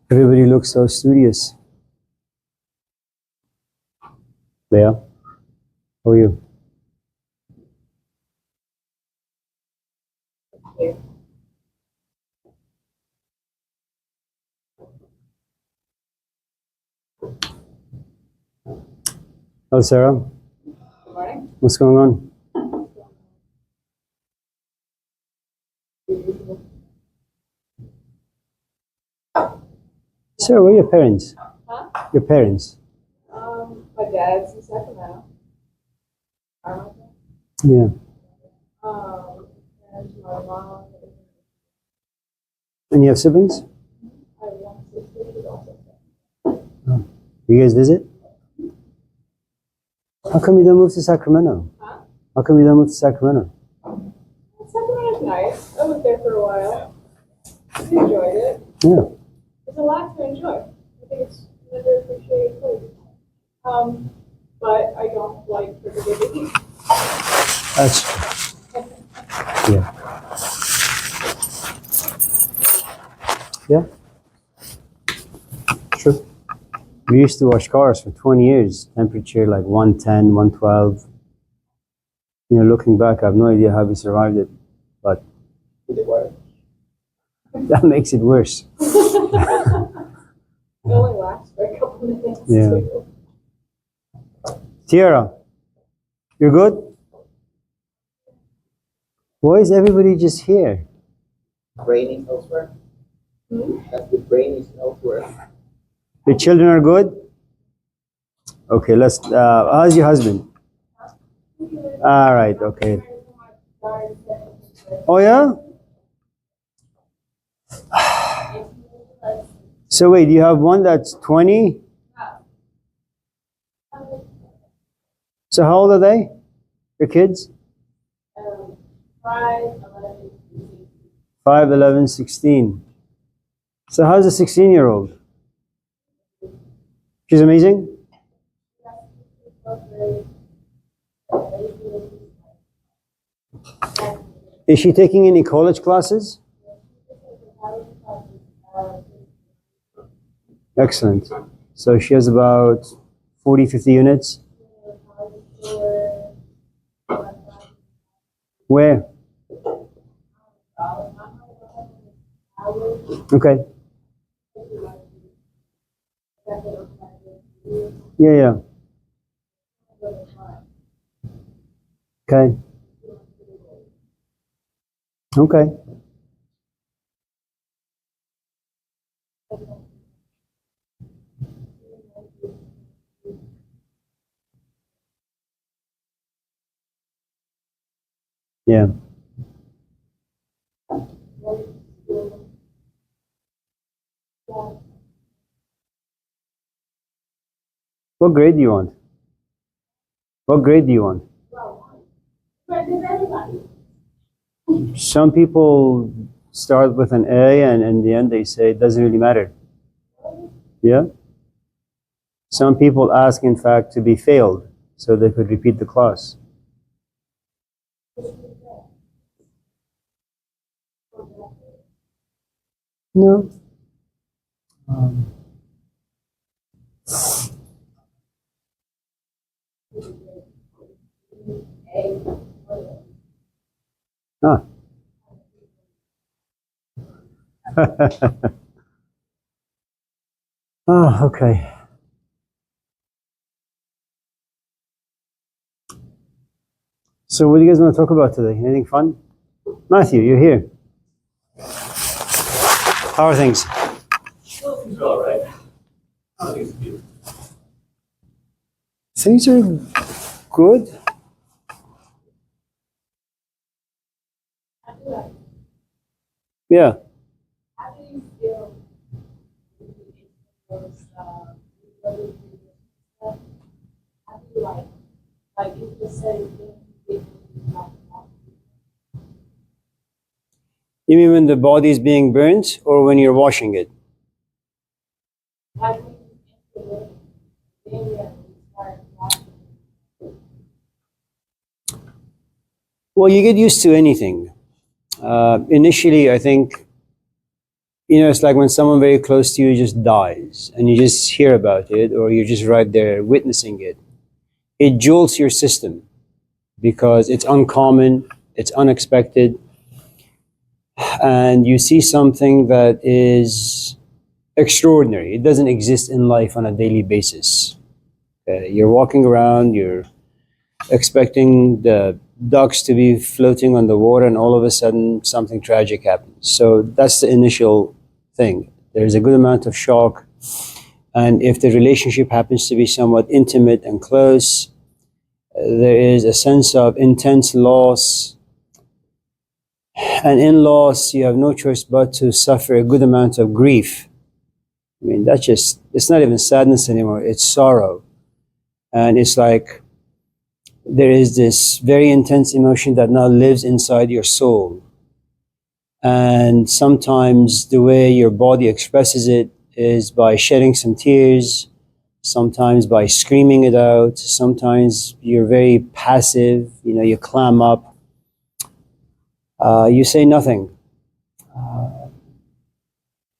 Everybody looks so studious. Leah, how are you? Hello, Sarah. Good morning. What's going on? Sarah, where are your parents? Huh? Your parents? My dad's in Sacramento. Yeah. And my mom is And you have siblings? I have one sister who's also You guys visit? How come you don't move to Sacramento? Huh? How come you don't move to Sacramento? Sacramento's nice. I was there for a while. I enjoyed it. Yeah. There's a lot to enjoy. I think it's an underappreciated place. But I don't like the big heat. That's yeah. Yeah. True. We used to wash cars for 20 years, temperature like 110, 112. You know, looking back, I have no idea how we survived it, but that makes it worse. It only lasts for a couple minutes. Yeah. Too. Tiara, you're good? Why is everybody just here? Brain is elsewhere. That's the brain is elsewhere. Your children are good? Okay, let's, how's your husband? All right, okay. Oh, yeah? So wait, you have one that's 20? So how old are they? Your kids? 5, 11, 5, 11, 16. So how's the 16-year-old? She's amazing? Is she taking any college classes? Excellent. So she has about 40, 50 units. Where? Okay. Yeah, yeah. Okay. Okay. Yeah. What grade do you want? What grade do you want? Some people start with an A and in the end they say it doesn't really matter. Yeah? Some people ask, in fact, to be failed so they could repeat the class. No. Ah. Oh, okay. So what do you guys want to talk about today? Anything fun? Matthew, you're here. How are things? Things are all right. How are things with you? Things are good. Yeah. How do you feel those, how do you like you just said you didn't You mean when the body is being burnt or when you're washing it? Like when you enter the daily and you start washing. Well, you get used to anything. Initially, I think, it's like when someone very close to you just dies and you just hear about it or you're just right there witnessing it. It jolts your system because it's uncommon, it's unexpected, and you see something that is extraordinary. It doesn't exist in life on a daily basis. You're walking around, you're expecting the ducks to be floating on the water, and all of a sudden something tragic happens. So that's the initial thing. There's a good amount of shock, and if the relationship happens to be somewhat intimate and close, there is a sense of intense loss, and in loss you have no choice but to suffer a good amount of grief. I mean, it's not even sadness anymore, it's sorrow. And it's like there is this very intense emotion that now lives inside your soul. And sometimes the way your body expresses it is by shedding some tears, sometimes by screaming it out, sometimes you're very passive, you clam up, you say nothing.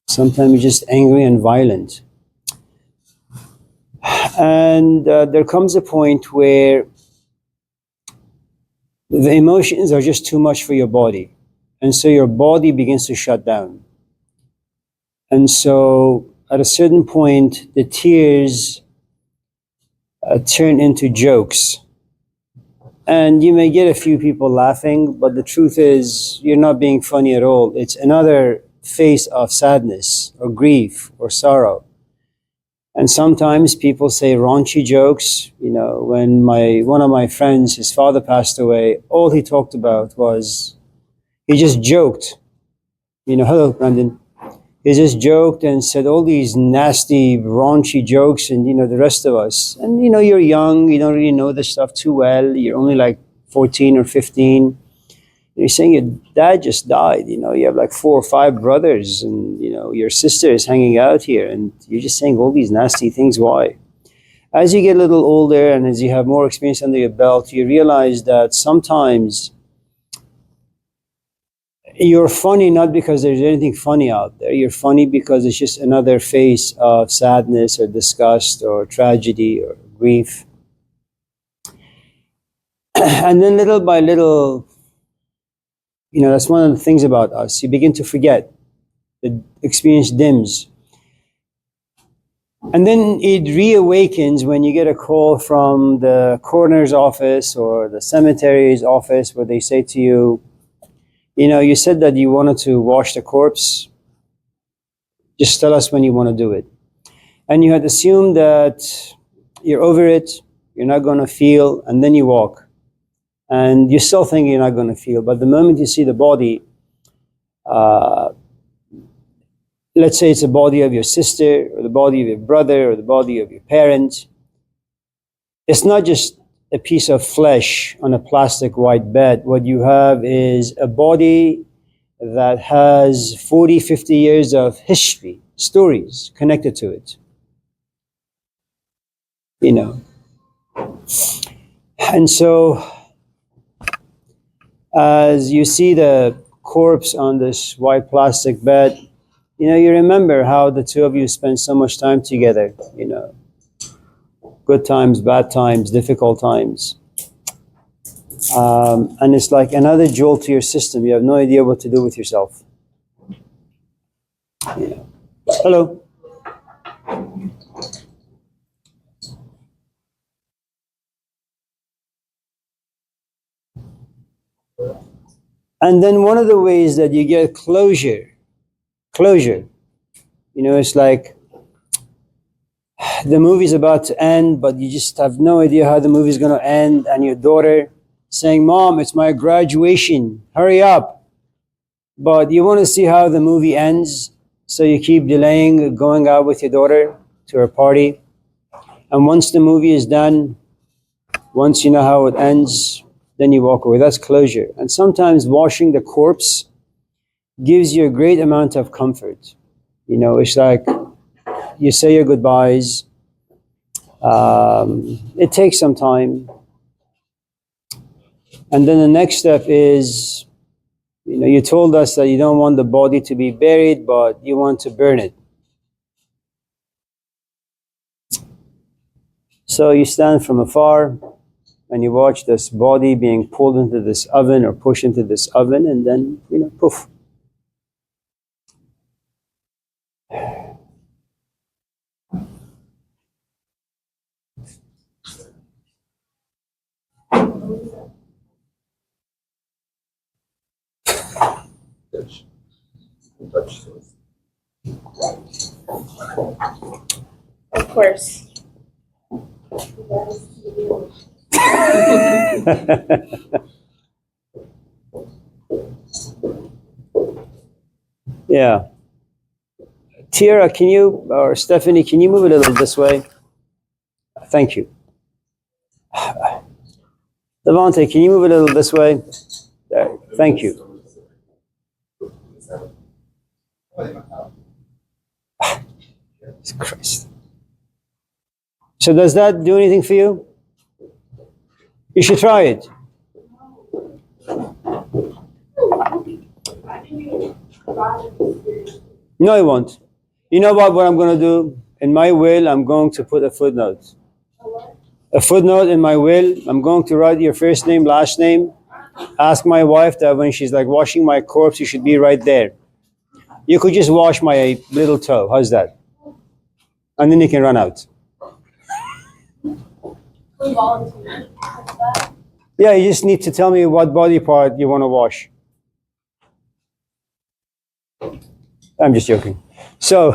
Sometimes you're just angry and violent. And there comes a point where the emotions are just too much for your body. And so your body begins to shut down. And so at a certain point, the tears turn into jokes. And you may get a few people laughing, but the truth is you're not being funny at all. It's another face of sadness or grief or sorrow. And sometimes people say raunchy jokes. When one of my friends, his father passed away, all he talked about was, he just joked. Hello, Brandon. He just joked and said all these nasty, raunchy jokes, and the rest of us. And you're young, you don't really know this stuff too well. You're only like 14 or 15. You're saying your dad just died. You have like 4 or 5 brothers, and your sister is hanging out here, and you're just saying all these nasty things. Why? As you get a little older and as you have more experience under your belt, you realize that sometimes you're funny not because there's anything funny out there. You're funny because it's just another face of sadness or disgust or tragedy or grief. And then little by little, that's one of the things about us. You begin to forget. The experience dims. And then it reawakens when you get a call from the coroner's office or the cemetery's office where they say to you, you said that you wanted to wash the corpse. Just tell us when you want to do it. And you had assumed that you're over it, you're not going to feel, and then you walk. And you still think you're not going to feel, but the moment you see the body, let's say it's the body of your sister, or the body of your brother, or the body of your parent, it's not just a piece of flesh on a plastic white bed. What you have is a body that has 40, 50 years of history, stories connected to it. And so, as you see the corpse on this white plastic bed, you remember how the two of you spent so much time together, good times, bad times, difficult times. And it's like another jolt to your system. You have no idea what to do with yourself. Hello. And then one of the ways that you get closure, it's like the movie's about to end, but you just have no idea how the movie's going to end, and your daughter saying, "Mom, it's my graduation, hurry up." But you want to see how the movie ends, so you keep delaying going out with your daughter to her party. And once the movie is done, once you know how it ends, then you walk away. That's closure. And sometimes washing the corpse gives you a great amount of comfort. You know, it's like you say your goodbyes. It takes some time. And then the next step is, you know, you told us that you don't want the body to be buried, but you want to burn it. So you stand from afar and you watch this body being pulled into this oven or pushed into this oven, and then, you know, poof. Of course. Yeah. Tira, can you, or Stephanie, can you move a little this way? Thank you. Levante, can you move a little this way? There. Thank you. Christ. So does that do anything for you? You should try it. No, it won't. You know what I'm going to do? In my will, I'm going to put a footnote. A footnote in my will. I'm going to write your first name, last name. Ask my wife that when she's like washing my corpse, you should be right there. You could just wash my little toe. How's that? And then you can run out. Yeah, you just need to tell me what body part you want to wash. I'm just joking. So,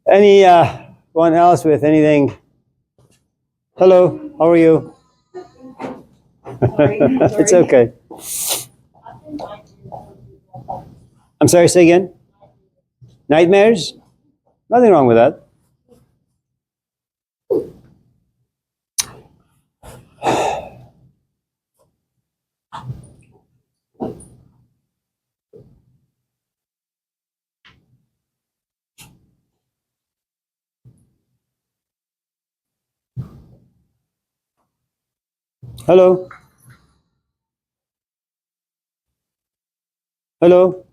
anyone else with anything? Hello, how are you? It's okay. I'm sorry, say again? Nightmares? Nothing wrong with that. Hello? Hello?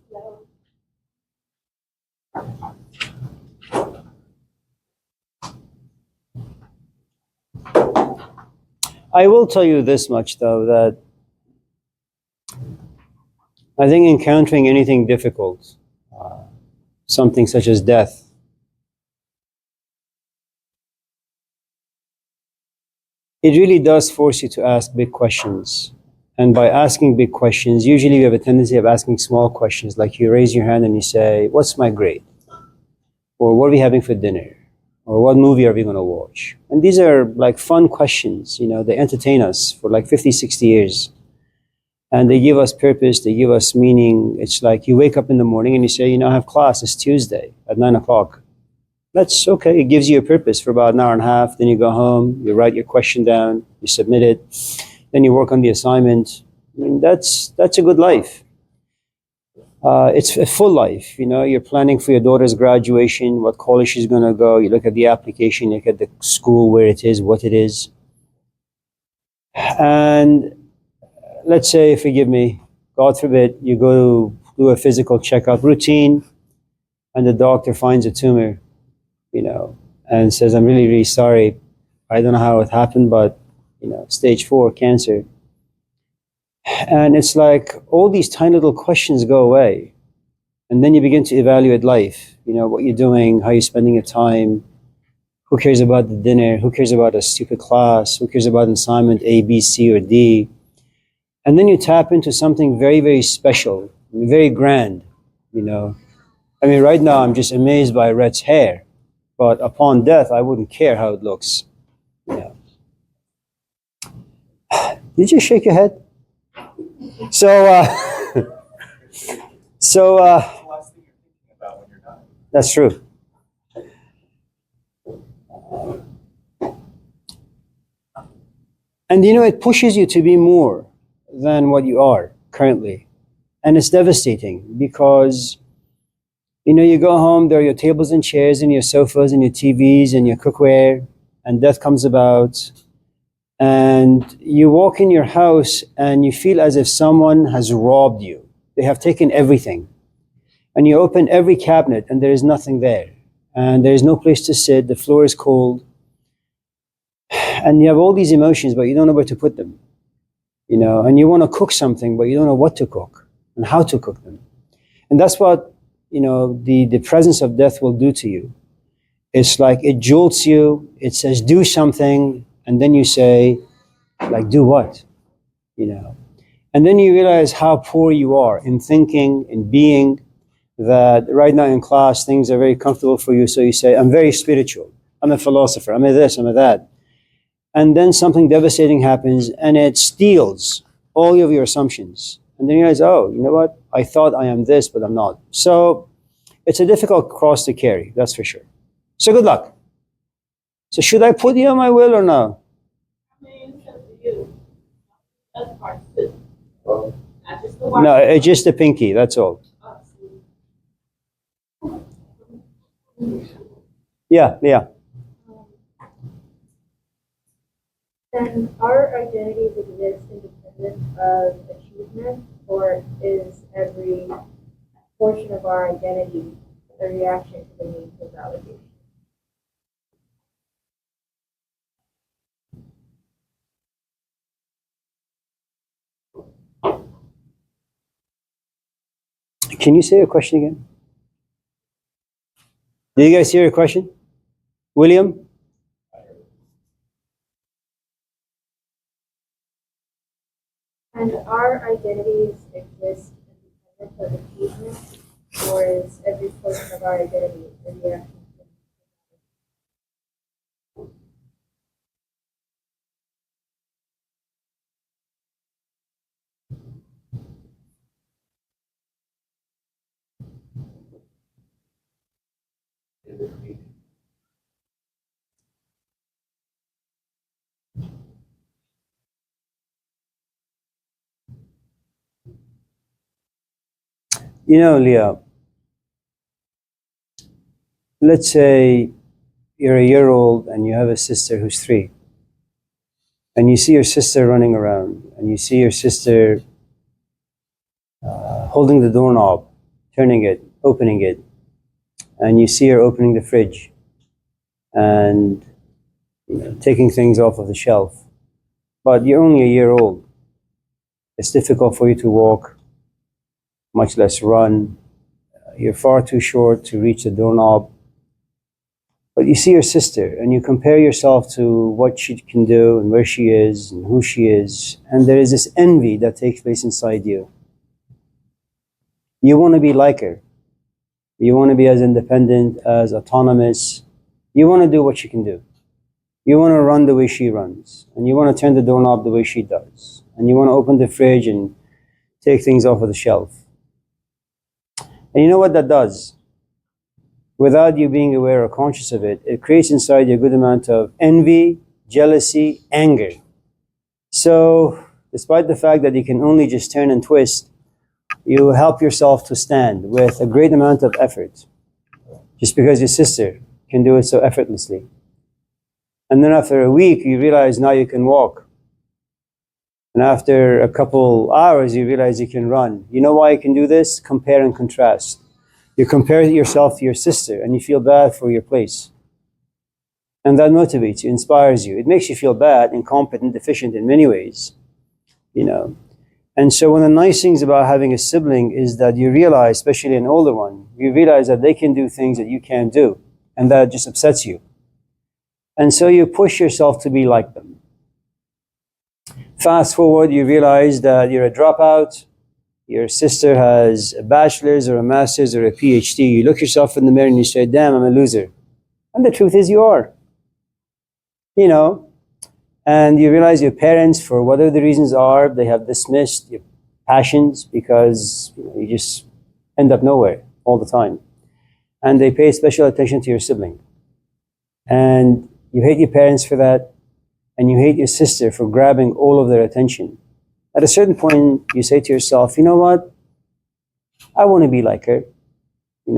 I will tell you this much, though, that I think encountering anything difficult, something such as death, it really does force you to ask big questions. And by asking big questions, usually you have a tendency of asking small questions, like you raise your hand and you say, what's my grade? Or what are we having for dinner? Or what movie are we going to watch? And these are like fun questions, you know, they entertain us for like 50, 60 years. And they give us purpose, they give us meaning. It's like you wake up in the morning and you say, you know, I have class, it's Tuesday at 9 o'clock. That's okay, it gives you a purpose for about an hour and a half. Then you go home, you write your question down, you submit it, then you work on the assignment. I mean, that's a good life. It's a full life, you know, you're planning for your daughter's graduation, what college she's gonna go, you look at the application, you look at the school, where it is, what it is. And let's say, forgive me, God forbid, you go to do a physical checkup routine and the doctor finds a tumor, you know, and says, I'm really, really sorry. I don't know how it happened, but, you know, stage 4 cancer. And it's like all these tiny little questions go away. And then you begin to evaluate life, you know, what you're doing, how you're spending your time, who cares about the dinner, who cares about a stupid class, who cares about assignment A, B, C, or D. And then you tap into something very, very special, very grand, you know. I mean, right now I'm just amazed by Rhett's hair, but upon death, I wouldn't care how it looks. You know. Did you shake your head? So, that's true. And you know, it pushes you to be more. than what you are currently. And it's devastating because, you go home, there are your tables and chairs and your sofas and your TVs and your cookware, and death comes about. And you walk in your house and you feel as if someone has robbed you. They have taken everything. And you open every cabinet and there is nothing there. And there is no place to sit, the floor is cold. And you have all these emotions, but you don't know where to put them. And you want to cook something, but you don't know what to cook and how to cook them. And that's what, the presence of death will do to you. It's like it jolts you, it says, do something, and then you say, like, do what? And then you realize how poor you are in thinking, in being, that right now in class, things are very comfortable for you. So you say, I'm very spiritual. I'm a philosopher. I'm a this, I'm a that. And then something devastating happens and it steals all of your assumptions. And then you realize, oh, you know what? I thought I am this, but I'm not. So it's a difficult cross to carry, that's for sure. So good luck. So should I put you on my will or no? I mean, it's up to you. That's part too. Well, Not just the one. No, it's just a pinky, that's all. Yeah. Can our identities exist independent of achievement, or is every portion of our identity a reaction to the need for validation? Can you say your question again? Did you guys hear your question? William? And our identities exist independent of achievement, or is every portion of our identity a reaction to the need for validation? Leah, let's say you're a year old and you have a sister who's 3. And you see your sister running around, and you see your sister holding the doorknob, turning it, opening it, and you see her opening the fridge and taking things off of the shelf. But you're only a year old. It's difficult for you to walk, much less run. You're far too short to reach the doorknob. But you see your sister and you compare yourself to what she can do and where she is and who she is. And there is this envy that takes place inside you. You want to be like her. You want to be as independent, as autonomous. You want to do what she can do. You want to run the way she runs. And you want to turn the doorknob the way she does. And you want to open the fridge and take things off of the shelf. And you know what that does? Without you being aware or conscious of it, it creates inside you a good amount of envy, jealousy, anger. So, despite the fact that you can only just turn and twist, you help yourself to stand with a great amount of effort, just because your sister can do it so effortlessly. And then after a week, you realize now you can walk. And after a couple hours, you realize you can run. You know why you can do this? Compare and contrast. You compare yourself to your sister and you feel bad for your place. And that motivates you, inspires you. It makes you feel bad, incompetent, deficient in many ways, And so one of the nice things about having a sibling is that you realize, especially an older one, you realize that they can do things that you can't do. And that just upsets you. And so you push yourself to be like them. Fast forward, you realize that you're a dropout. Your sister has a bachelor's or a master's or a PhD. You look yourself in the mirror and you say, damn, I'm a loser. And the truth is you are. And you realize your parents, for whatever the reasons are, they have dismissed your passions because you just end up nowhere all the time. And they pay special attention to your sibling. And you hate your parents for that. And you hate your sister for grabbing all of their attention At a certain point, you say to yourself, you know what? I want to be like her.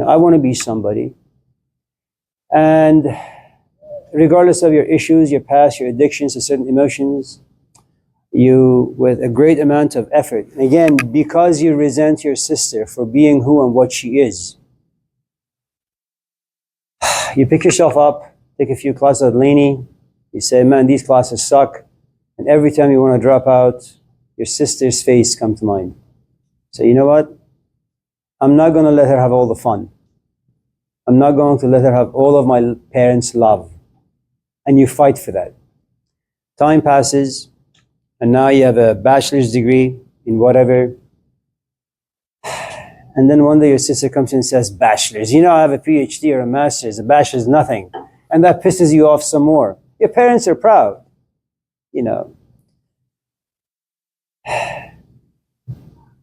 I want to be somebody. And regardless of your issues, your past, your addictions to certain emotions, you, with a great amount of effort, again, because you resent your sister for being who and what she is, you pick yourself up, take a few classes at Laney, you say, man, these classes suck. And every time you want to drop out, your sister's face comes to mind. So you know what? I'm not going to let her have all the fun. I'm not going to let her have all of my parents' love. And you fight for that. Time passes, and now you have a bachelor's degree in whatever. And then one day your sister comes in and says, bachelor's. I have a PhD or a master's. A bachelor's is nothing. And that pisses you off some more. Your parents are proud.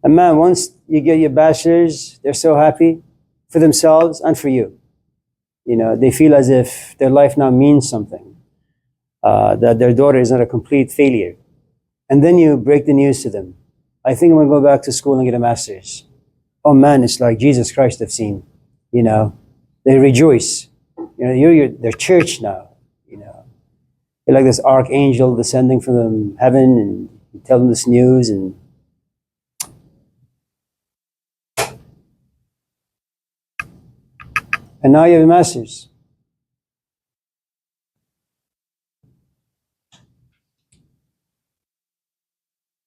And man, once you get your bachelor's, they're so happy for themselves and for you. They feel as if their life now means something, that their daughter is not a complete failure. And then you break the news to them. I think I'm going to go back to school and get a master's. Oh man, it's like Jesus Christ I've seen. They rejoice. You're their church now. You're like this archangel descending from heaven, and you tell them this news, and now you have a master's.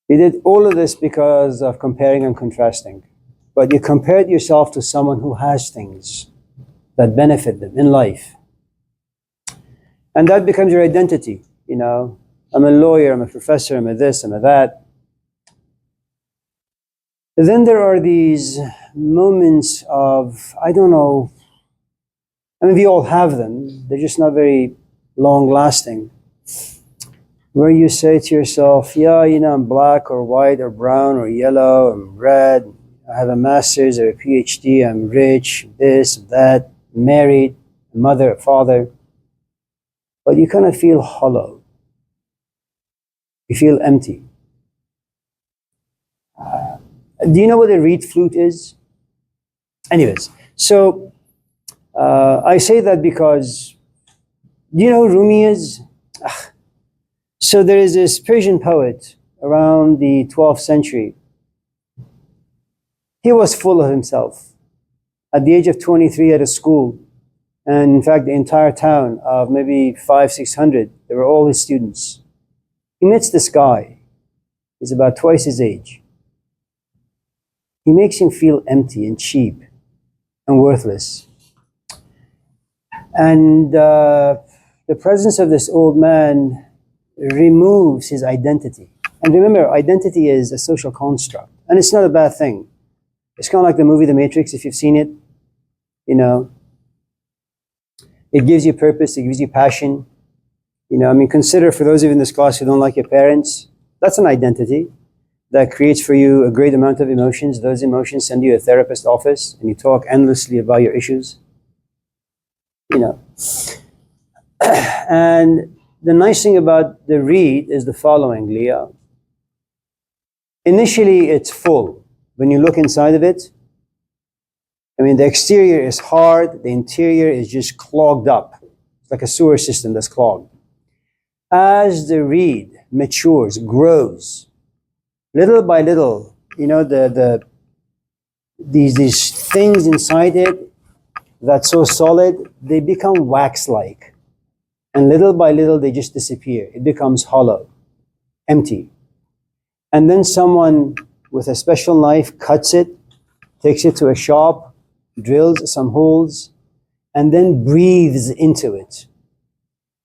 You did all of this because of comparing and contrasting. But you compared yourself to someone who has things that benefit them in life. And that becomes your identity. I'm a lawyer, I'm a professor, I'm a this, I'm a that. Then there are these moments of, I don't know, we all have them, they're just not very long lasting, where you say to yourself, yeah, I'm black or white or brown or yellow, I'm red, I have a master's or a PhD, I'm rich, this, that, married, a mother, a father. But you kind of feel hollow. You feel empty. Do you know what a reed flute is? Anyways, so I say that because, do you know who Rumi is? So there is this Persian poet around the 12th century. He was full of himself. At the age of 23 at a school, and in fact the entire town of maybe 500-600, they were all his students. He meets this guy. He's about twice his age. He makes him feel empty and cheap and worthless. And the presence of this old man removes his identity. And remember, identity is a social construct, and it's not a bad thing. It's kind of like the movie The Matrix, if you've seen it. It gives you purpose, it gives you passion. Consider, for those of you in this class who don't like your parents, that's an identity that creates for you a great amount of emotions. Those emotions send you a therapist office, and you talk endlessly about your issues. And the nice thing about the reed is the following, Leah. Initially, it's full. When you look inside of it, the exterior is hard, the interior is just clogged up. It's like a sewer system that's clogged. As the reed matures, grows, little by little, these things inside it that's so solid, they become wax-like. And little by little, they just disappear. It becomes hollow, empty. And then someone with a special knife cuts it, takes it to a shop, drills some holes, and then breathes into it.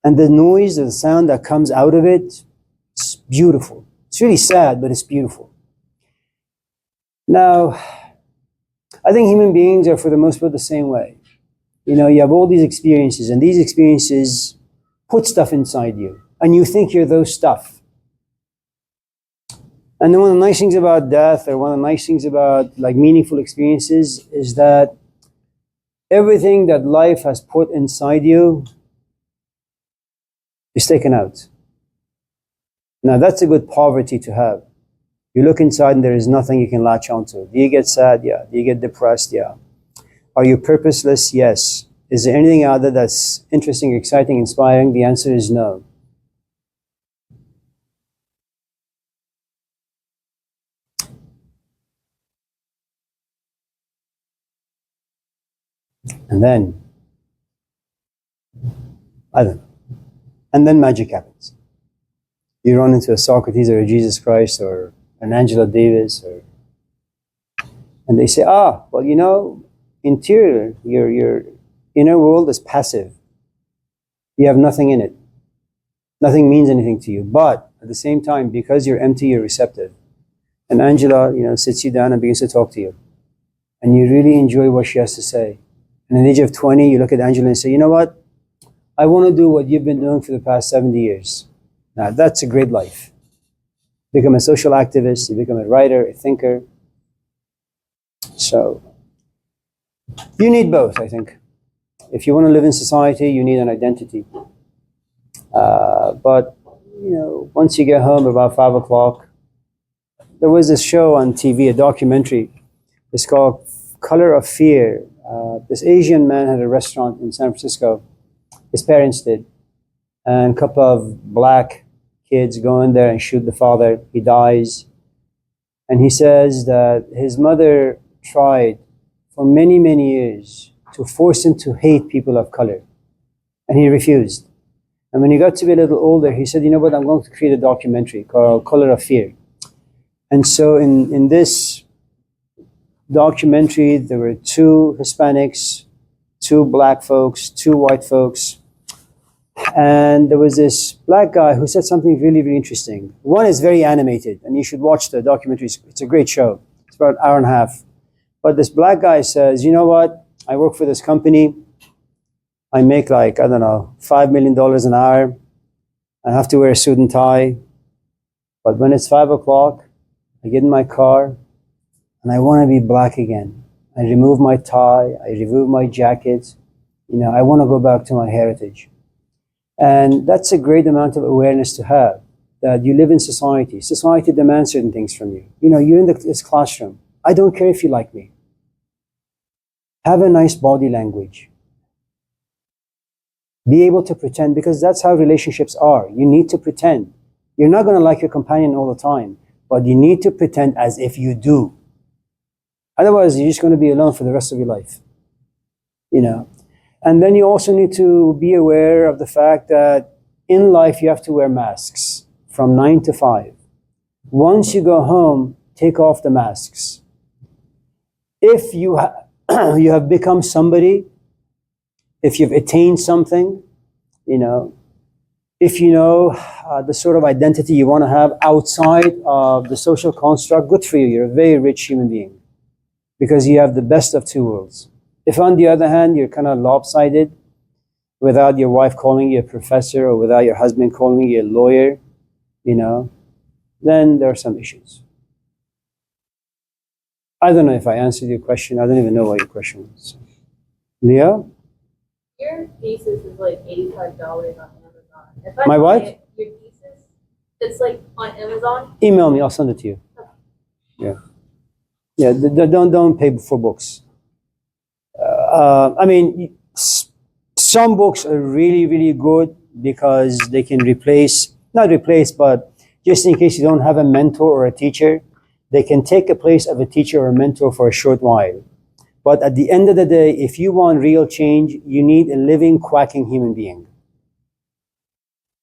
And the noise, the sound that comes out of it, it's beautiful. It's really sad, but it's beautiful. Now, I think human beings are for the most part the same way. You have all these experiences, and these experiences put stuff inside you, and you think you're those stuff. And then one of the nice things about death, or one of the nice things about meaningful experiences, is that everything that life has put inside you is taken out. Now that's a good poverty to have. You look inside and there is nothing you can latch onto. Do you get sad? Yeah. Do you get depressed? Yeah. Are you purposeless? Yes. Is there anything out there that's interesting, exciting, inspiring? The answer is no. And then, I don't know. And then magic happens. You run into a Socrates or a Jesus Christ or an Angela Davis, and they say, well, interior, your inner world is passive. You have nothing in it. Nothing means anything to you. But at the same time, because you're empty, you're receptive. And Angela, sits you down and begins to talk to you. And you really enjoy what she has to say. And at the age of 20, you look at Angela and say, you know what? I want to do what you've been doing for the past 70 years. Now, that's a great life. Become a social activist, you become a writer, a thinker. So, you need both, I think. If you want to live in society, you need an identity. But, once you get home about 5 o'clock, there was this show on TV, a documentary. It's called Color of Fear. This Asian man had a restaurant in San Francisco. His parents did. And a couple of black kids go in there and shoot the father. He dies. And he says that his mother tried for many, many years to force him to hate people of color. And he refused. And when he got to be a little older, he said, you know what, I'm going to create a documentary called Color of Fear. And so in this documentary, there were 2 Hispanics, 2 black folks, 2 white folks. And there was this black guy who said something really, really interesting. One is very animated, and you should watch the documentary. It's a great show. It's about an hour and a half. But this black guy says, you know what? I work for this company. I make $5 million an hour. I have to wear a suit and tie. But when it's 5 o'clock, I get in my car and I want to be black again. I remove my tie. I remove my jacket. I want to go back to my heritage. And that's a great amount of awareness to have, that you live in society. Society demands certain things from you. You're in this classroom. I don't care if you like me. Have a nice body language. Be able to pretend, because that's how relationships are. You need to pretend. You're not going to like your companion all the time, but you need to pretend as if you do. Otherwise, you're just going to be alone for the rest of your life. And then you also need to be aware of the fact that in life you have to wear masks from 9 to 5. Once you go home, take off the masks. If you have become somebody, if you've attained something, if the sort of identity you want to have outside of the social construct, good for you. You're a very rich human being because you have the best of 2 worlds. If on the other hand, you're kind of lopsided, without your wife calling you a professor or without your husband calling you a lawyer, then there are some issues. I don't know if I answered your question. I don't even know what your question was. Leah? Your thesis is like $85 on Amazon. If My buy what? Your thesis, it's like on Amazon. Email me. I'll send it to you. Yeah. Yeah. Don't pay for books. Some books are really, really good because they can not replace, but just in case you don't have a mentor or a teacher, they can take the place of a teacher or a mentor for a short while. But at the end of the day, if you want real change, you need a living, quacking human being.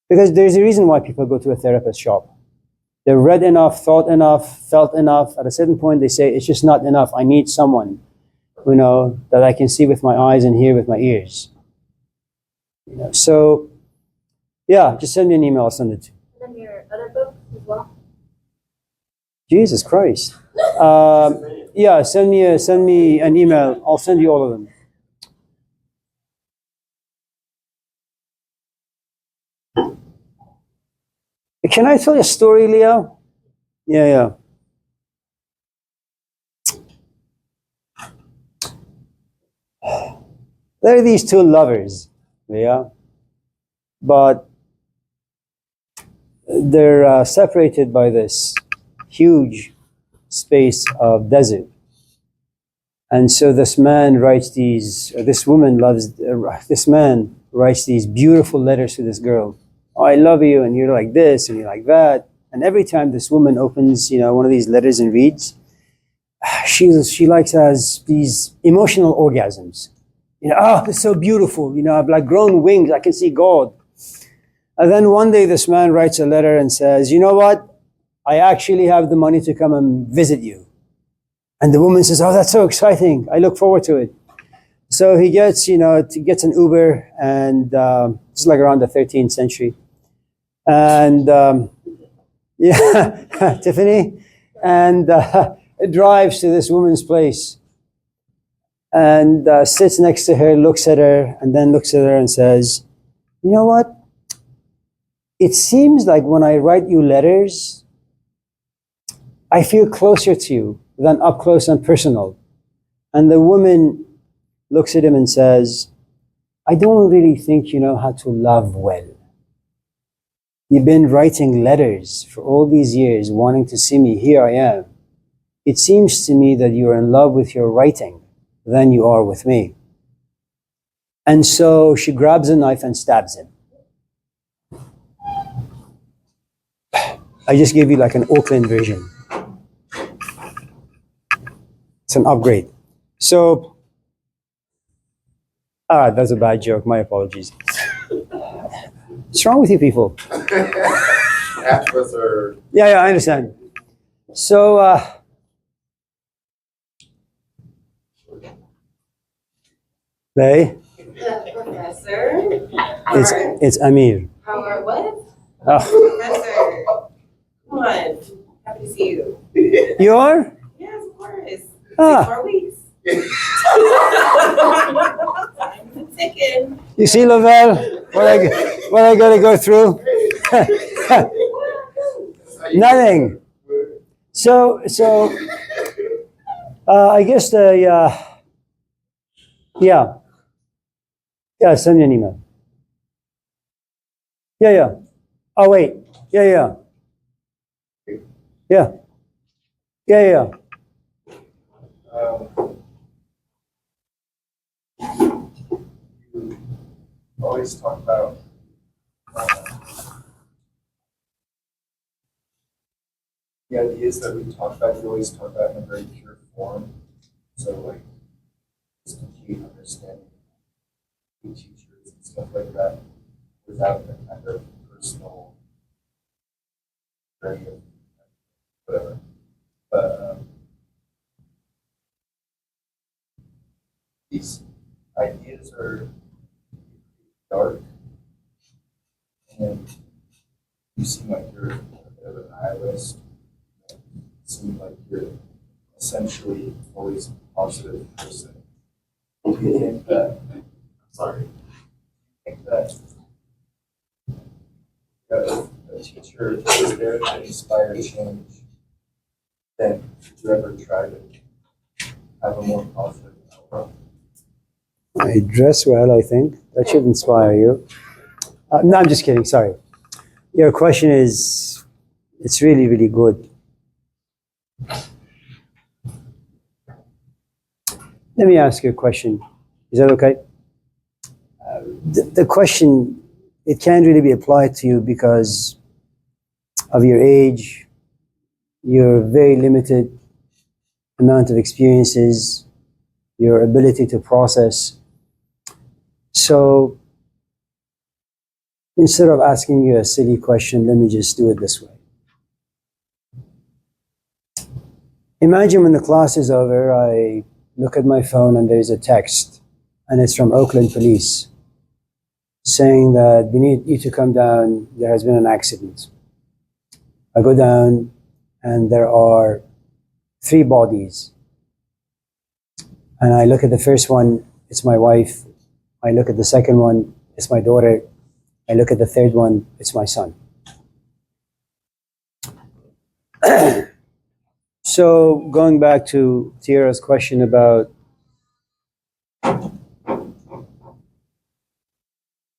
Because there's a reason why people go to a therapist shop. They've read enough, thought enough, felt enough. At a certain point, they say, it's just not enough. I need someone that I can see with my eyes and hear with my ears. So, yeah, just send me an email, I'll send it to you. And then your other books as well. Jesus Christ. Yeah, send me an email. I'll send you all of them. Can I tell you a story, Leo? Yeah. There are these 2 lovers, Leah, but they're separated by this huge space of desert. And so this man writes these, or this woman loves, this man writes these beautiful letters to this girl. Oh, I love you, and you're like this, and you're like that. And every time this woman opens, one of these letters and reads, she likes has these emotional orgasms. Oh, it's so beautiful. I've like grown wings. I can see God. And then one day this man writes a letter and says, you know what? I actually have the money to come and visit you. And the woman says, oh, that's so exciting. I look forward to it. So he gets, gets an Uber, and it's like around the 13th century. And yeah, Tiffany, and it drives to this woman's place and sits next to her, looks at her, and then looks at her and says, you know what? It seems like when I write you letters, I feel closer to you than up close and personal. And the woman looks at him and says, I don't really think you know how to love well. You've been writing letters for all these years, wanting to see me. Here I am. It seems to me that you're in love with your writing than you are with me. And so she grabs a knife and stabs him. I just gave you like an Auckland version. It's an upgrade. So, that's a bad joke. My apologies. What's wrong with you people? Half of us are. Yeah, I understand. So, Bay, Professor. it's Amir. How are what? Oh, Professor. Come on. Happy to see you. you are? Yes, of course. Ah. 6 more weeks. Time's ticking. You see, Lavelle, what I got to go through? Nothing. So, I guess yeah, send me an email. Yeah. Oh, wait. Yeah. You always talk about the ideas that we talk about. You always talk about in a very pure form. So, like, just complete understanding of teachers and stuff like that, without the kind of personal journey of whatever. But these ideas are dark, and you seem like you're a bit of a nihilist. You seem like you're essentially always a positive person. Do you think that? Sorry. I think that a teacher is there to inspire change, then would you ever try to have a more positive outlook? I dress well, I think. That should inspire you. No, I'm just kidding. Sorry. Your question is, it's really, really good. Let me ask you a question. Is that okay? The question, it can't really be applied to you because of your age, your very limited amount of experiences, your ability to process. So instead of asking you a silly question, let me just do it this way. Imagine when the class is over, I look at my phone and there's a text, and it's from Oakland Police saying that we need you to come down, there has been an accident. I go down and there are 3 bodies. And I look at the first one, it's my wife. I look at the second one, it's my daughter. I look at the third one, it's my son. So going back to Tiara's question about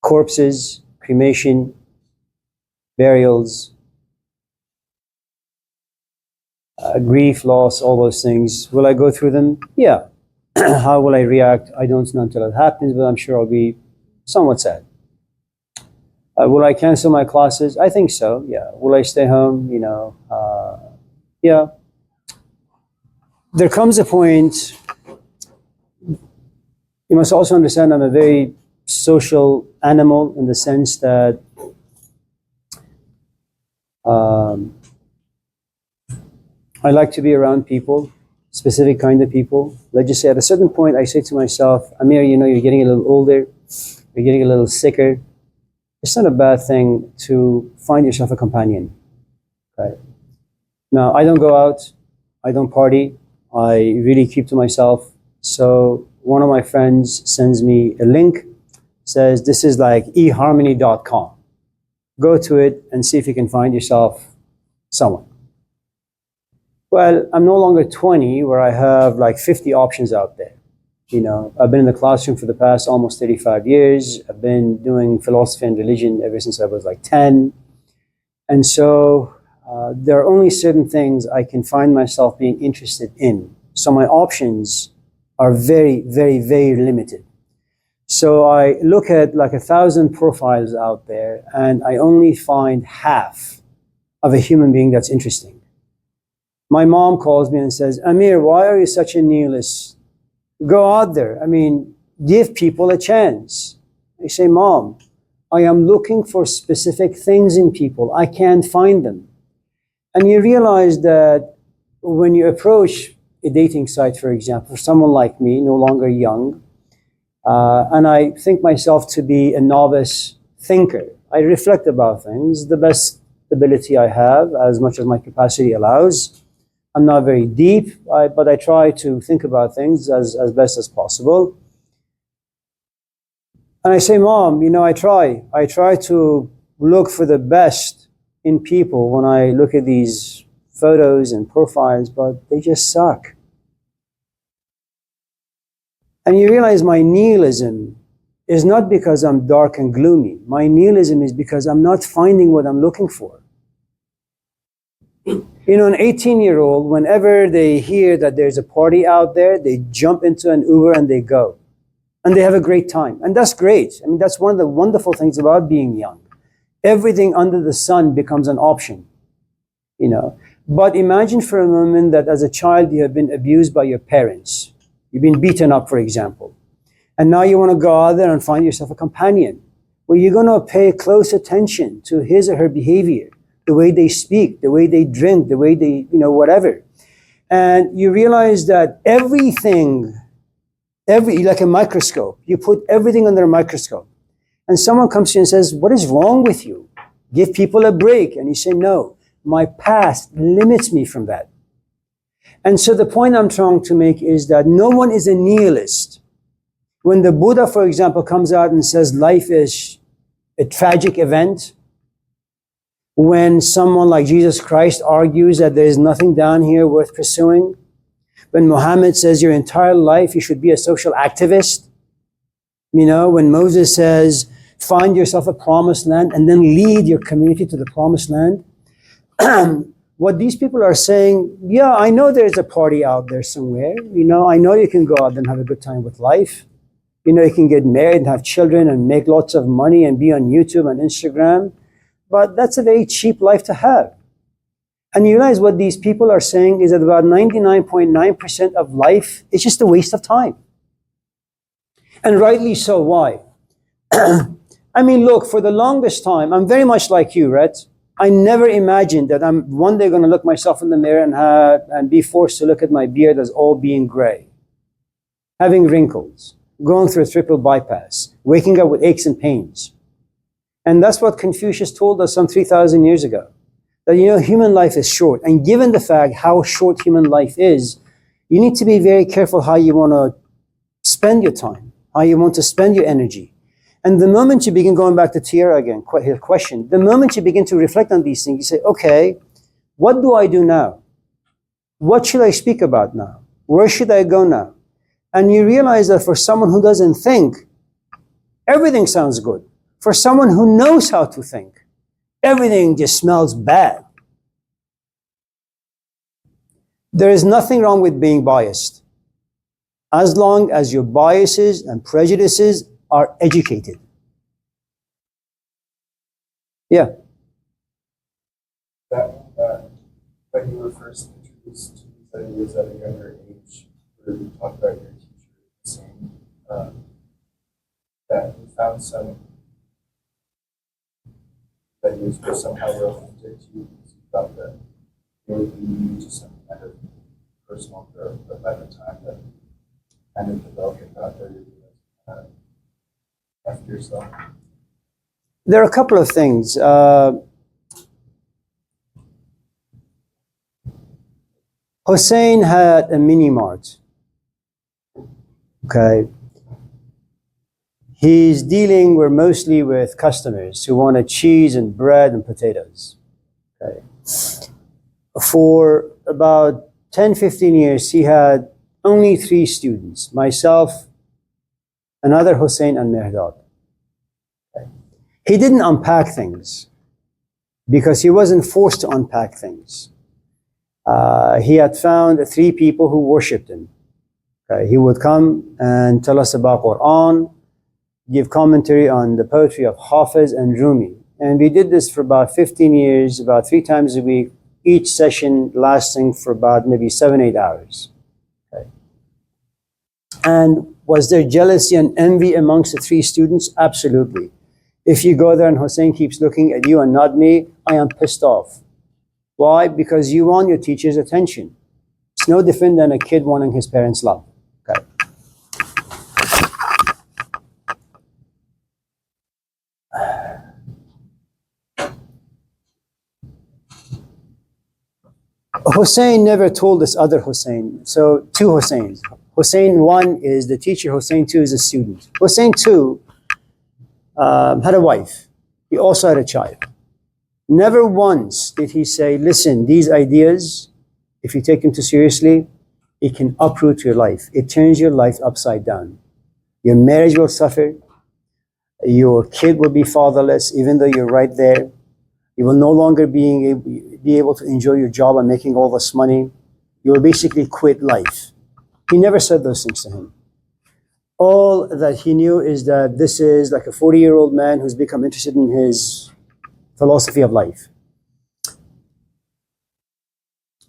corpses, cremation, burials, grief, loss, all those things. Will I go through them? Yeah. How will I react? I don't know until it happens, but I'm sure I'll be somewhat sad. Will I cancel my classes? I think so, yeah. Will I stay home? Yeah. There comes a point, you must also understand I'm a very social animal in the sense that I like to be around people, specific kind of people. Let's just say at a certain point, I say to myself, Amir, you're getting a little older, you're getting a little sicker. It's not a bad thing to find yourself a companion. Right? Now, I don't go out, I don't party, I really keep to myself. So one of my friends sends me a link, says this is like eharmony.com. Go to it and see if you can find yourself someone. Well, I'm no longer 20 where I have like 50 options out there. I've been in the classroom for the past almost 35 years. I've been doing philosophy and religion ever since I was like 10. And so there are only certain things I can find myself being interested in. So my options are very, very, very limited. So I look at like 1,000 profiles out there and I only find half of a human being that's interesting. My mom calls me and says, Amir, why are you such a nihilist? Go out there. Give people a chance. I say, Mom, I am looking for specific things in people. I can't find them. And you realize that when you approach a dating site, for example, for someone like me, no longer young, and I think myself to be a novice thinker. I reflect about things, the best ability I have, as much as my capacity allows. I'm not very deep, but I try to think about things as best as possible. And I say, Mom, I try to look for the best in people when I look at these photos and profiles, but they just suck. And you realize my nihilism is not because I'm dark and gloomy. My nihilism is because I'm not finding what I'm looking for. An 18-year-old, whenever they hear that there's a party out there, they jump into an Uber and they go. And they have a great time. And that's great. That's one of the wonderful things about being young. Everything under the sun becomes an option. But imagine for a moment that as a child you have been abused by your parents. You've been beaten up, for example. And now you want to go out there and find yourself a companion. Well, you're going to pay close attention to his or her behavior, the way they speak, the way they drink, the way they, whatever. And you realize that everything, like a microscope, you put everything under a microscope. And someone comes to you and says, what is wrong with you? Give people a break. And you say, no, my past limits me from that. And so the point I'm trying to make is that no one is a nihilist. When the Buddha, for example, comes out and says life is a tragic event, when someone like Jesus Christ argues that there is nothing down here worth pursuing, when Muhammad says your entire life you should be a social activist, when Moses says find yourself a promised land and then lead your community to the promised land, what these people are saying, yeah, I know there's a party out there somewhere. I know you can go out and have a good time with life. You can get married and have children and make lots of money and be on YouTube and Instagram. But that's a very cheap life to have. And you realize what these people are saying is that about 99.9% of life is just a waste of time. And rightly so. Why? Look, for the longest time, I'm very much like you, Rhett. I never imagined that I'm one day going to look myself in the mirror and be forced to look at my beard as all being gray, having wrinkles, going through a triple bypass, waking up with aches and pains. And that's what Confucius told us some 3,000 years ago. That, human life is short. And given the fact how short human life is, you need to be very careful how you want to spend your time, how you want to spend your energy. And the moment you begin, going back to Tiara again, her question, the moment you begin to reflect on these things, you say, okay, what do I do now? What should I speak about now? Where should I go now? And you realize that for someone who doesn't think, everything sounds good. For someone who knows how to think, everything just smells bad. There is nothing wrong with being biased, as long as your biases and prejudices are educated. Yeah. That when you were first introduced to these ideas at a younger age, where you talked about your teacher saying that you found some ideas were somehow authentic to you because you thought that they would lead you to some kind of personal growth, but by the time that kind of developed and got there, you realized after yourself. There are a couple of things. Hussein had a mini mart. Okay. He's dealing mostly with customers who wanted cheese and bread and potatoes. Okay. For about 10, 15 years, he had only 3 students, myself, another Hussein, and Mihdad. Okay. He didn't unpack things because he wasn't forced to unpack things. He had found 3 people who worshipped him. Okay. He would come and tell us about Quran, give commentary on the poetry of Hafiz and Rumi. And we did this for about 15 years, about 3 times a week, each session lasting for about maybe 7, 8 hours. Okay. And was there jealousy and envy amongst the 3 students? Absolutely. If you go there and Hussein keeps looking at you and not me, I am pissed off. Why? Because you want your teacher's attention. It's no different than a kid wanting his parents' love. Okay. Hussein never told this other Hussein. So 2 Husseins. Hussein 1 is the teacher, Hussein 2 is a student. Hussein 2 had a wife. He also had a child. Never once did he say, listen, these ideas, if you take them too seriously, it can uproot your life. It turns your life upside down. Your marriage will suffer. Your kid will be fatherless, even though you're right there. You will no longer be able to enjoy your job and making all this money. You will basically quit life. He never said those things to him. All that he knew is that this is like a 40-year-old man who's become interested in his philosophy of life.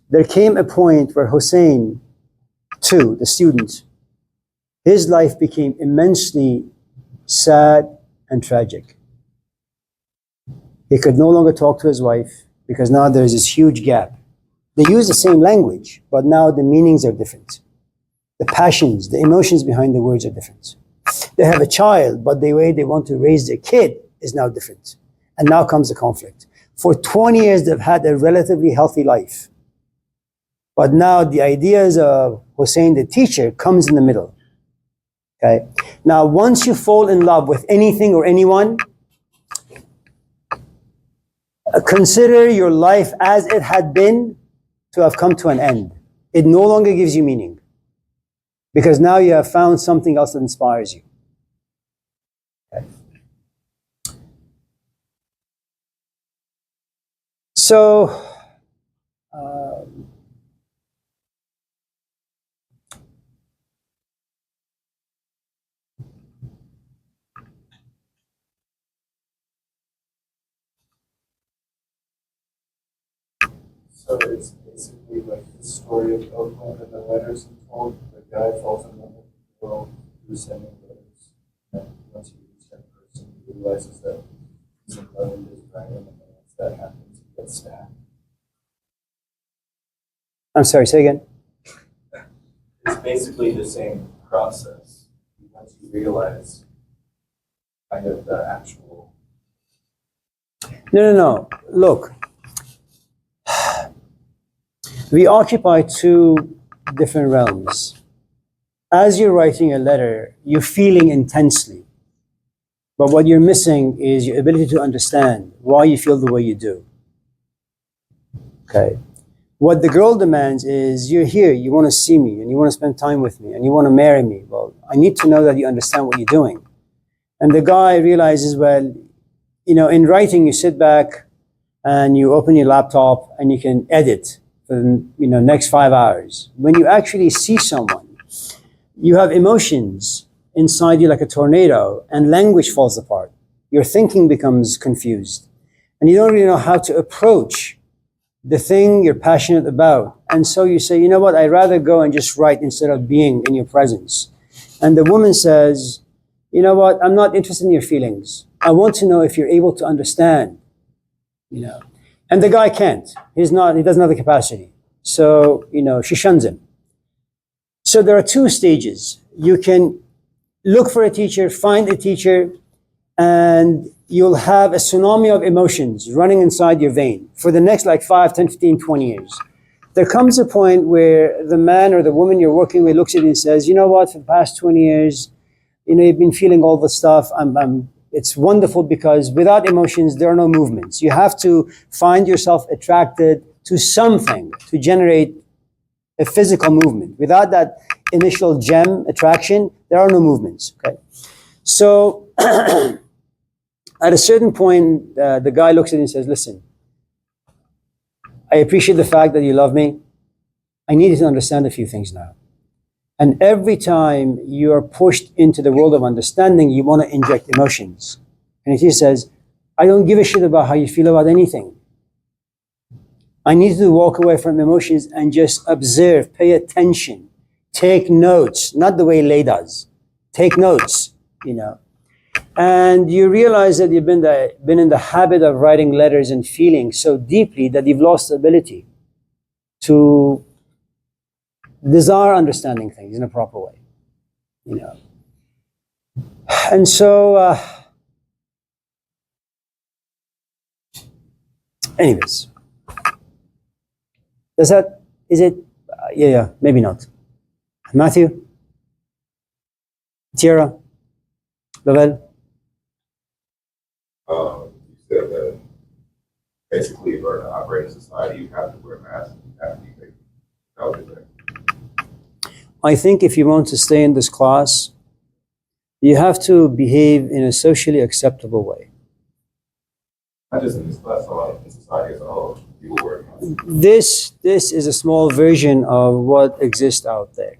There came a point where Hussein, too, the student, his life became immensely sad and tragic. He could no longer talk to his wife because now there's this huge gap. They use the same language, but now the meanings are different. The passions, the emotions behind the words are different. They have a child, but the way they want to raise their kid is now different. And now comes the conflict. For 20 years, they've had a relatively healthy life. But now the ideas of Hussein, the teacher, comes in the middle. Okay. Now, once you fall in love with anything or anyone, consider your life as it had been to have come to an end. It no longer gives you meaning because now you have found something else that inspires you. Okay. So, So it's basically like the story of Oakland and the letters he told. The guy falls in love with the girl who's sending letters. And once he meets that person, he realizes that he's in love with his friend, and then once that happens, he gets stabbed. I'm sorry, say again. It's basically the same process. Once you realize kind of the actual. No. Look, we occupy 2 different realms. As you're writing a letter, you're feeling intensely. But what you're missing is your ability to understand why you feel the way you do. Okay. What the girl demands is, you're here, you want to see me, and you want to spend time with me, and you want to marry me. Well, I need to know that you understand what you're doing. And the guy realizes, well, in writing, you sit back and you open your laptop and you can edit for the next 5 hours. When you actually see someone, you have emotions inside you like a tornado, and language falls apart. Your thinking becomes confused, and you don't really know how to approach the thing you're passionate about. And so you say, you know what, I'd rather go and just write instead of being in your presence. And the woman says, you know what, I'm not interested in your feelings. I want to know if you're able to understand, And the guy can't. He doesn't have the capacity. So, she shuns him. So there are two stages. You can look for a teacher, find a teacher, and you'll have a tsunami of emotions running inside your vein for the next 5, 10, 15, 20 years. There comes a point where the man or the woman you're working with looks at you and says, you know what, for the past 20 years, you've been feeling all the stuff. It's wonderful because without emotions, there are no movements. You have to find yourself attracted to something to generate a physical movement. Without that initial gem attraction, there are no movements, okay? So at a certain point, the guy looks at you and says, listen, I appreciate the fact that you love me. I need you to understand a few things now. And every time you are pushed into the world of understanding, you want to inject emotions. And he says, I don't give a shit about how you feel about anything. I need you to walk away from emotions and just observe, pay attention, take notes, not the way Lay does. Take notes, And you realize that you've been in the habit of writing letters and feeling so deeply that you've lost the ability to desire understanding things in a proper way, And so, anyways, maybe not. Matthew? Tiara? Lavelle? You said that basically in order to operate in society, you have to wear masks and you have to be fake. How would you say? I think if you want to stay in this class, you have to behave in a socially acceptable way. Not just in this class, in society as a whole, people wear masks. This is a small version of what exists out there.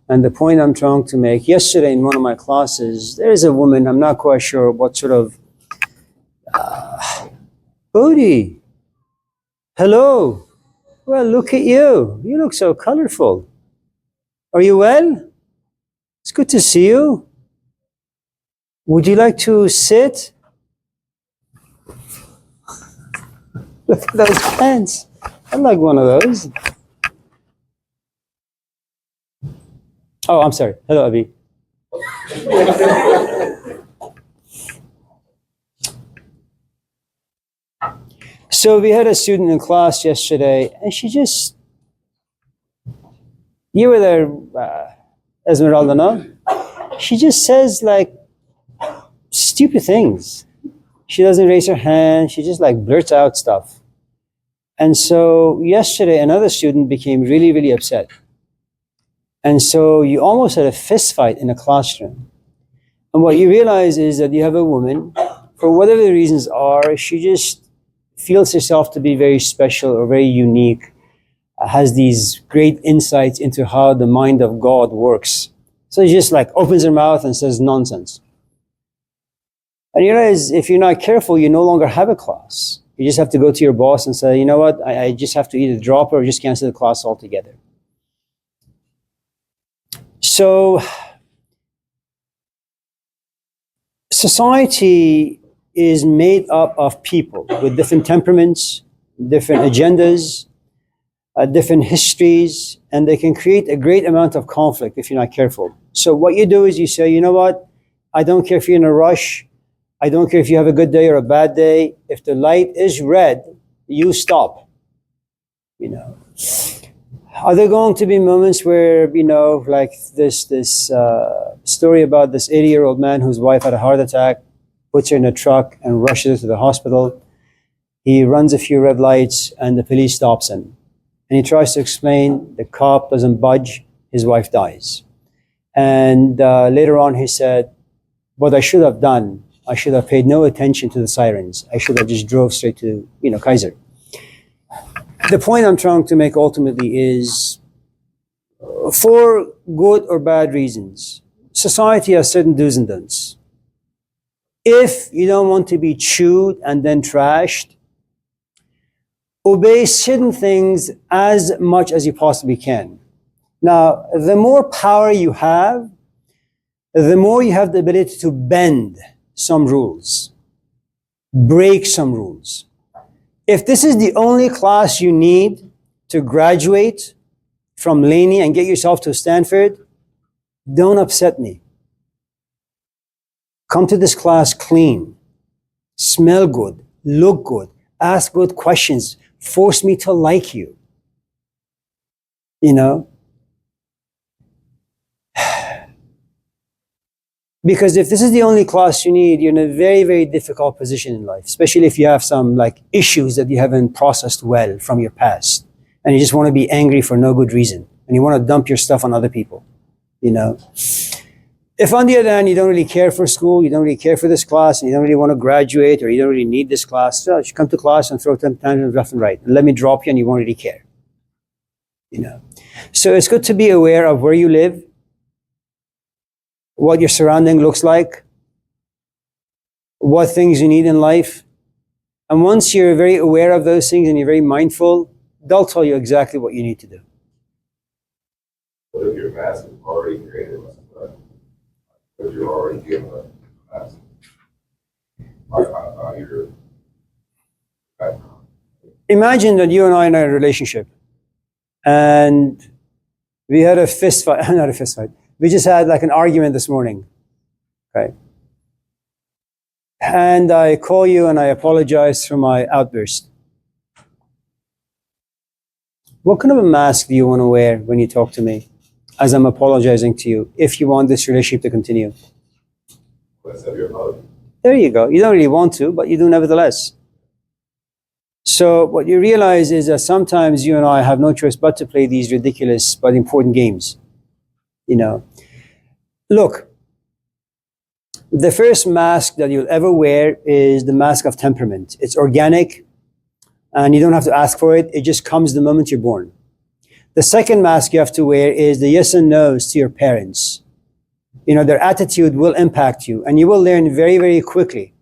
And the point I'm trying to make, yesterday in one of my classes, there is a woman, I'm not quite sure what sort of, Bodhi, hello, well, look at you. You look so colorful. Are you well? It's good to see you. Would you like to sit? Look at those pants. I like one of those. Oh, I'm sorry. Hello, Abhi. So we had a student in class yesterday, and you were there, Esmeralda, no? She just says stupid things. She doesn't raise her hand. She just blurts out stuff. And so yesterday, another student became really, really upset. And so you almost had a fist fight in a classroom. And what you realize is that you have a woman, for whatever the reasons are, she just feels herself to be very special or very unique, has these great insights into how the mind of God works. So she just opens her mouth and says nonsense. And you realize if you're not careful, you no longer have a class. You just have to go to your boss and say, you know what, I just have to either drop her or just cancel the class altogether. So, society is made up of people with different temperaments, different agendas, different histories, and they can create a great amount of conflict if you're not careful. So what you do is you say, you know what, I don't care if you're in a rush, I don't care if you have a good day or a bad day, if the light is red, you stop. Are there going to be moments where, this story about this 80-year-old man whose wife had a heart attack, puts her in a truck and rushes her to the hospital. He runs a few red lights and the police stops him. And he tries to explain, the cop doesn't budge, his wife dies. And later on he said, what I should have done, I should have paid no attention to the sirens. I should have just drove straight to, Kaiser. the point I'm trying to make ultimately is, for good or bad reasons, society has certain do's and don'ts. If you don't want to be chewed and then trashed, obey certain things as much as you possibly can. Now, the more power you have, the more you have the ability to bend some rules, break some rules. If this is the only class you need to graduate from Laney and get yourself to Stanford, don't upset me. Come to this class clean, smell good, look good, ask good questions, force me to like you. You know? Because if this is the only class you need, you're in a very, very difficult position in life, especially if you have some like issues that you haven't processed well from your past. And you just want to be angry for no good reason. And you want to dump your stuff on other people, you know? If on the other hand, you don't really care for school, you don't really care for this class, and you don't really want to graduate, or you don't really need this class, so you come to class and throw tantrums left and right. And let me drop you and you won't really care, you know? So it's good to be aware of where you live, what your surrounding looks like, what things you need in life. And once you're very aware of those things and you're very mindful, they'll tell you exactly what you need to do. What if your mask is already created? Because you're already given a mask. You're Imagine that you and I are in a relationship and we had a fist fight, not a fist fight. We just had like an argument this morning, okay? And I call you and I apologize for my outburst. What kind of a mask do you want to wear when you talk to me as I'm apologizing to you, if you want this relationship to continue? let's have your hug. There you go. You don't really want to, but you do nevertheless. So what you realize is that sometimes you and I have no choice but to play these ridiculous but important games. You know, look, the first mask that you'll ever wear is the mask of temperament. It's organic and you don't have to ask for it. It just comes the moment you're born. The second mask you have to wear is the yes and no's to your parents. You know, their attitude will impact you and you will learn very, very quickly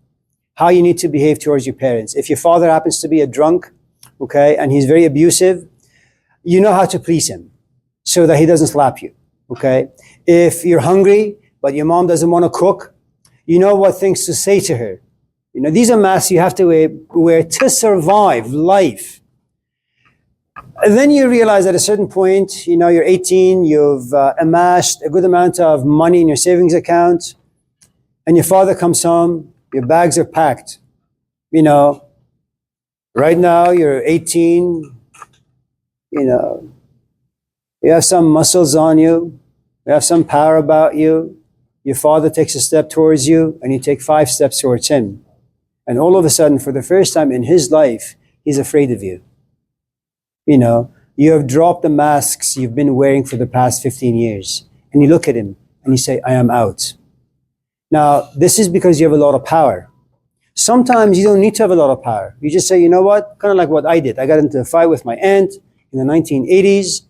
how you need to behave towards your parents. If your father happens to be a drunk, okay, and he's very abusive, you know how to please him so that he doesn't slap you. Okay, if you're hungry, but your mom doesn't want to cook, you know what things to say to her. You know, these are masks you have to wear to survive life. And then you realize at a certain point, you know, you're 18, you've amassed a good amount of money in your savings account, and your father comes home, your bags are packed. You know, right now you're 18, you know, you have some muscles on you. You have some power about you. Your father takes a step towards you and you take 5 steps towards him. And all of a sudden, for the first time in his life, he's afraid of you. You know, you have dropped the masks you've been wearing for the past 15 years. And you look at him and you say, I am out. Now, this is because you have a lot of power. Sometimes you don't need to have a lot of power. You just say, you know what? Kind of like what I did. I got into a fight with my aunt in the 1980s.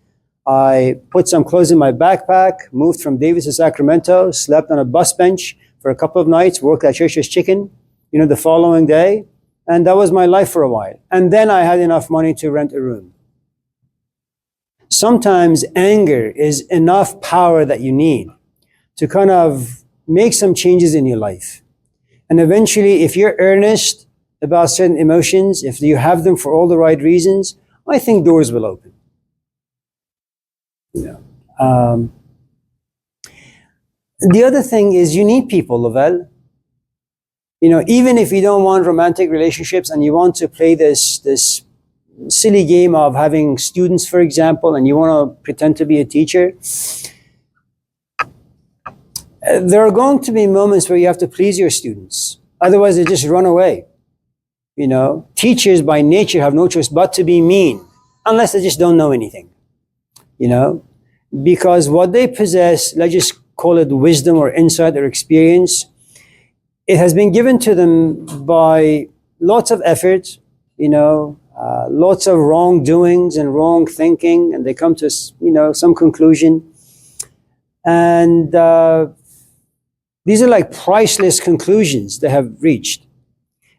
I put some clothes in my backpack, moved from Davis to Sacramento, slept on a bus bench for a couple of nights, worked at Church's Chicken, you know, the following day. And that was my life for a while. And then I had enough money to rent a room. Sometimes anger is enough power that you need to kind of make some changes in your life. And eventually, if you're earnest about certain emotions, if you have them for all the right reasons, I think doors will open. You know. The other thing is you need people, Lavelle. You know, even if you don't want romantic relationships and you want to play this silly game of having students, for example, and you want to pretend to be a teacher, there are going to be moments where you have to please your students. Otherwise, they just run away. You know, teachers by nature have no choice but to be mean, unless they just don't know anything. You know, because what they possess, let's just call it wisdom or insight or experience, it has been given to them by lots of effort, you know, lots of wrongdoings and wrong thinking, and they come to some conclusion. And these are like priceless conclusions they have reached.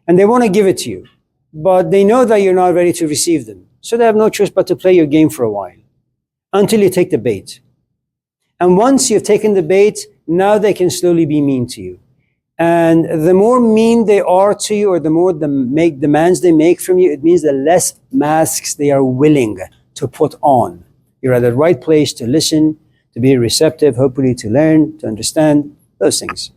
And they want to give it to you. But they know that you're not ready to receive them. So they have no choice but to play your game for a while until you take the bait. And once you've taken the bait, now they can slowly be mean to you. And the more mean they are to you, or the more demands they make from you, it means the less masks they are willing to put on. You're at the right place to listen, to be receptive, hopefully to learn, to understand, those things.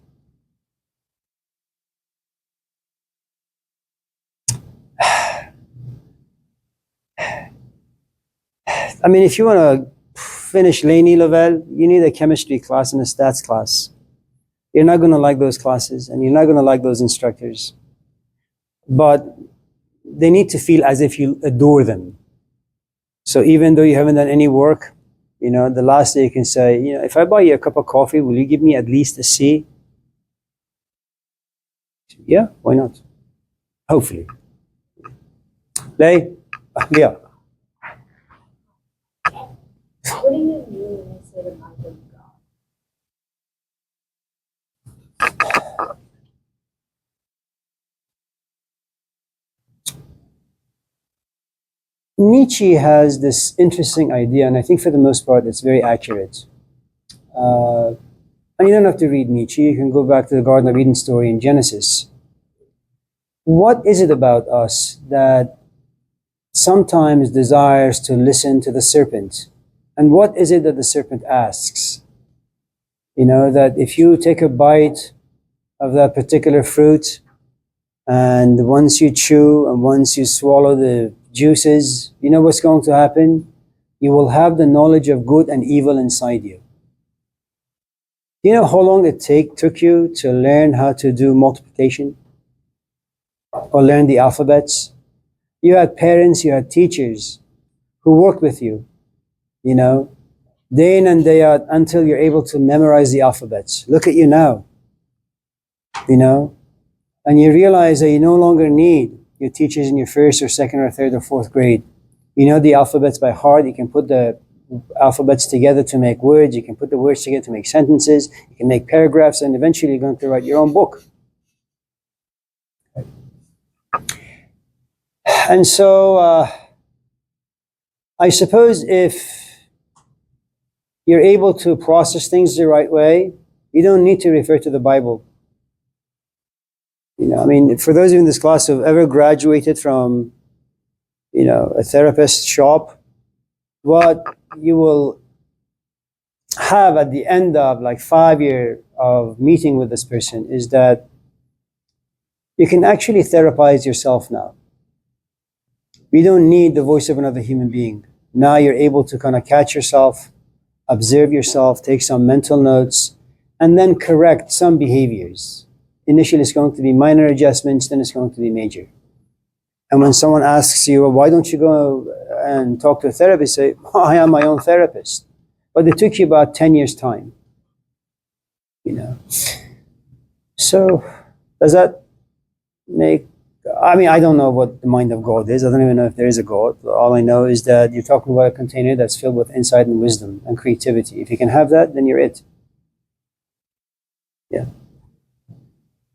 I mean, if you want to finish Laney level, you need a chemistry class and a stats class. You're not going to like those classes, and you're not going to like those instructors. But they need to feel as if you adore them. So even though you haven't done any work, the last day you can say, if I buy you a cup of coffee, will you give me at least a C? Yeah, why not? Hopefully. Lay, yeah. What do you mean when you say the mind of God? Nietzsche has this interesting idea, and I think for the most part it's very accurate. And you don't have to read Nietzsche, you can go back to the Garden of Eden story in Genesis. What is it about us that sometimes desires to listen to the serpent? And what is it that the serpent asks? That if you take a bite of that particular fruit, and once you chew and once you swallow the juices, you know what's going to happen? You will have the knowledge of good and evil inside you. You know how long it took you to learn how to do multiplication? Or learn the alphabets? You had parents, you had teachers who worked with you, day in and day out until you're able to memorize the alphabets. Look at you now, and you realize that you no longer need your teachers in your first or second or third or fourth grade. You know the alphabets by heart. You can put the alphabets together to make words. You can put the words together to make sentences. You can make paragraphs, and eventually you're going to write your own book. And so I suppose if you're able to process things the right way, you don't need to refer to the Bible. For those of you in this class who have ever graduated from, a therapist's shop, what you will have at the end of like 5 years of meeting with this person is that you can actually therapize yourself now. You don't need the voice of another human being. Now you're able to kind of catch yourself, observe yourself, take some mental notes, and then correct some behaviors. Initially it's going to be minor adjustments, then it's going to be major. And when someone asks you, well, why don't you go and talk to a therapist, say, I am my own therapist. But it took you about 10 years' time. So does that make, I don't know what the mind of God is. I don't even know if there is a God. All I know is that you're talking about a container that's filled with insight and wisdom and creativity. If you can have that, then you're it. Yeah.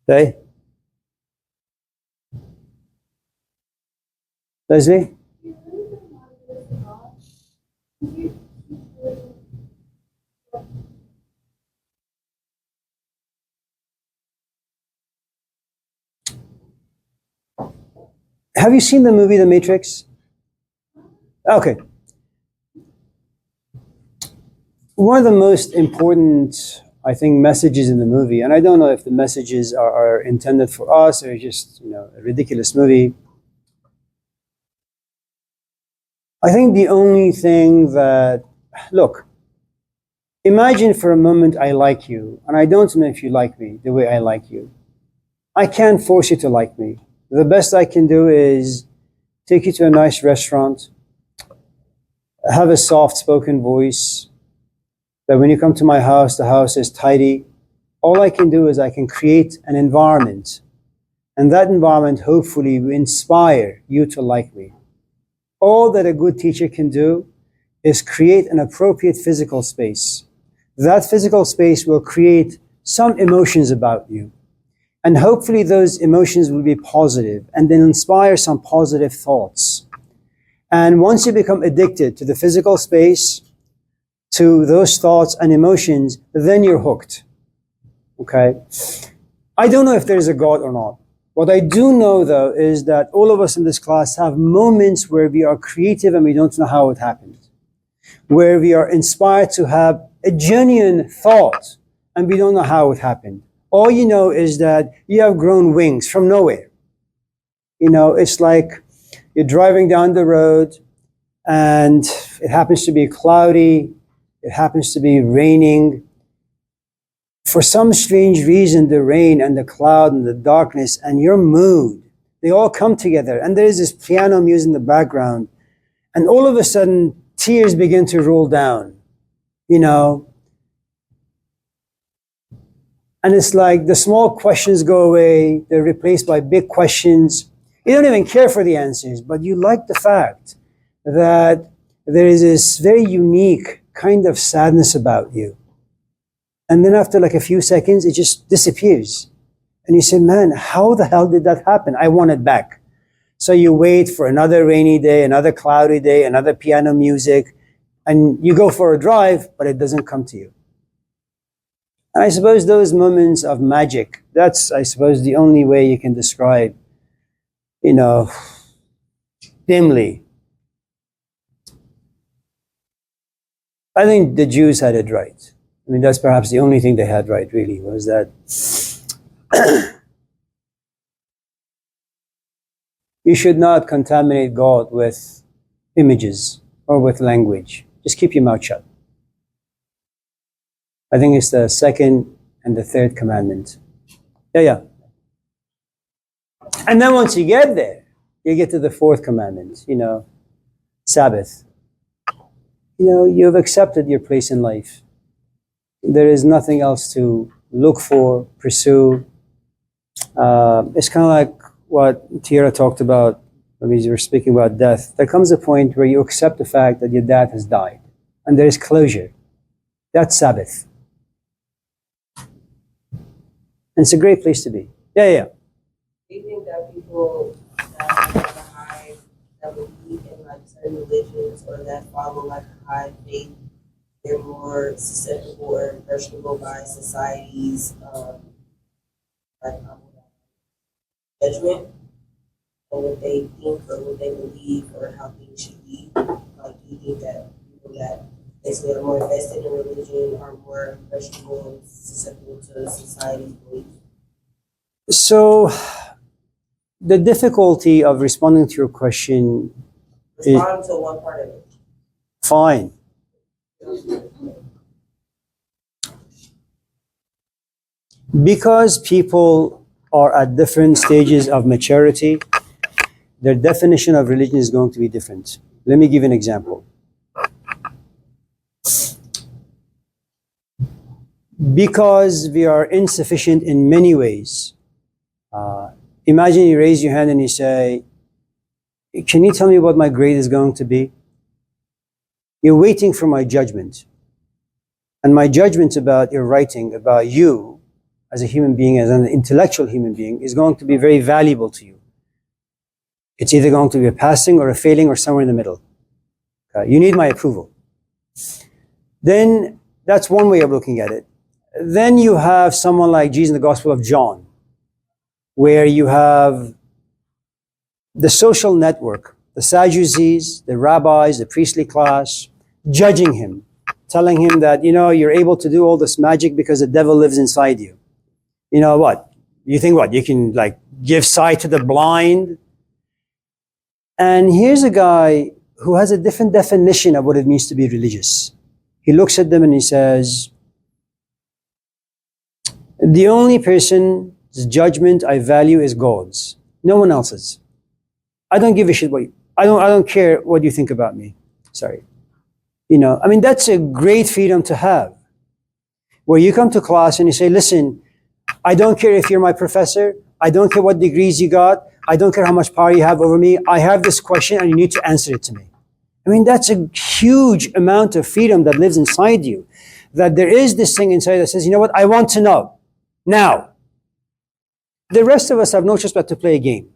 Okay. Leslie? Have you seen the movie The Matrix? Okay. One of the most important, I think, messages in the movie, and I don't know if the messages are intended for us or just, a ridiculous movie. I think the only thing that, look, imagine for a moment I like you, and I don't know if you like me the way I like you. I can't force you to like me. The best I can do is take you to a nice restaurant, have a soft-spoken voice, that when you come to my house, the house is tidy. All I can do is I can create an environment, and that environment hopefully will inspire you to like me. all that a good teacher can do is create an appropriate physical space. That physical space will create some emotions about you. And hopefully those emotions will be positive and then inspire some positive thoughts. And once you become addicted to the physical space, to those thoughts and emotions, then you're hooked. Okay? I don't know if there's a God or not. What I do know, though, is that all of us in this class have moments where we are creative and we don't know how it happened. Where we are inspired to have a genuine thought and we don't know how it happened. All you know is that you have grown wings from nowhere. You know, it's like you're driving down the road and it happens to be cloudy, it happens to be raining. For some strange reason, the rain and the cloud and the darkness and your mood, they all come together. And there is this piano music in the background. And all of a sudden, tears begin to roll down, you know. And it's like the small questions go away. They're replaced by big questions. You don't even care for the answers, but you like the fact that there is this very unique kind of sadness about you. And then after like a few seconds, it just disappears. And you say, man, how the hell did that happen? I want it back. So you wait for another rainy day, another cloudy day, another piano music, and you go for a drive, but it doesn't come to you. And I suppose those moments of magic, that's, I suppose, the only way you can describe, you know, dimly. I think the Jews had it right. I mean, that's perhaps the only thing they had right, really, was that you should not contaminate God with images or with language. Just keep your mouth shut. I think it's the second and the third commandment. Yeah. And then once you get there, you get to the fourth commandment, you know, Sabbath. You know, you've accepted your place in life. There is nothing else to look for, pursue. It's kind of like what Tierra talked about when we were speaking about death. There comes a point where you accept the fact that your dad has died, and there is closure. That's Sabbath. And it's a great place to be. Yeah. Do you think that people that have like a high, that believe in like certain religions or that follow like a high faith, they're more susceptible or impressionable by society's judgment or what they think or what they believe or how things should be? Like, do you think that people that basically are more invested in religion are more impressionable and susceptible to society's beliefs? So, the difficulty of responding to your question is... Respond to one part of it. Fine. Because people are at different stages of maturity, their definition of religion is going to be different. Let me give you an example. Because we are insufficient in many ways. Imagine you raise your hand and you say, can you tell me what my grade is going to be? You're waiting for my judgment. And my judgment about your writing, about you as a human being, as an intellectual human being, is going to be very valuable to you. It's either going to be a passing or a failing or somewhere in the middle. Okay? You need my approval. Then that's one way of looking at it. Then you have someone like Jesus in the Gospel of John, where you have the social network, the Sadducees, the rabbis, the priestly class, judging him, telling him that, you know, you're able to do all this magic because the devil lives inside you. You know what? You think what? You can like give sight to the blind? And here's a guy who has a different definition of what it means to be religious. He looks at them and he says, the only person's judgment I value is God's. No one else's. I don't give a shit what you, I don't care what you think about me. Sorry. You know, I mean, that's a great freedom to have. Where you come to class and you say, listen, I don't care if you're my professor. I don't care what degrees you got. I don't care how much power you have over me. I have this question and you need to answer it to me. I mean, that's a huge amount of freedom that lives inside you. That there is this thing inside that says, you know what, I want to know. Now, the rest of us have no choice but to play a game,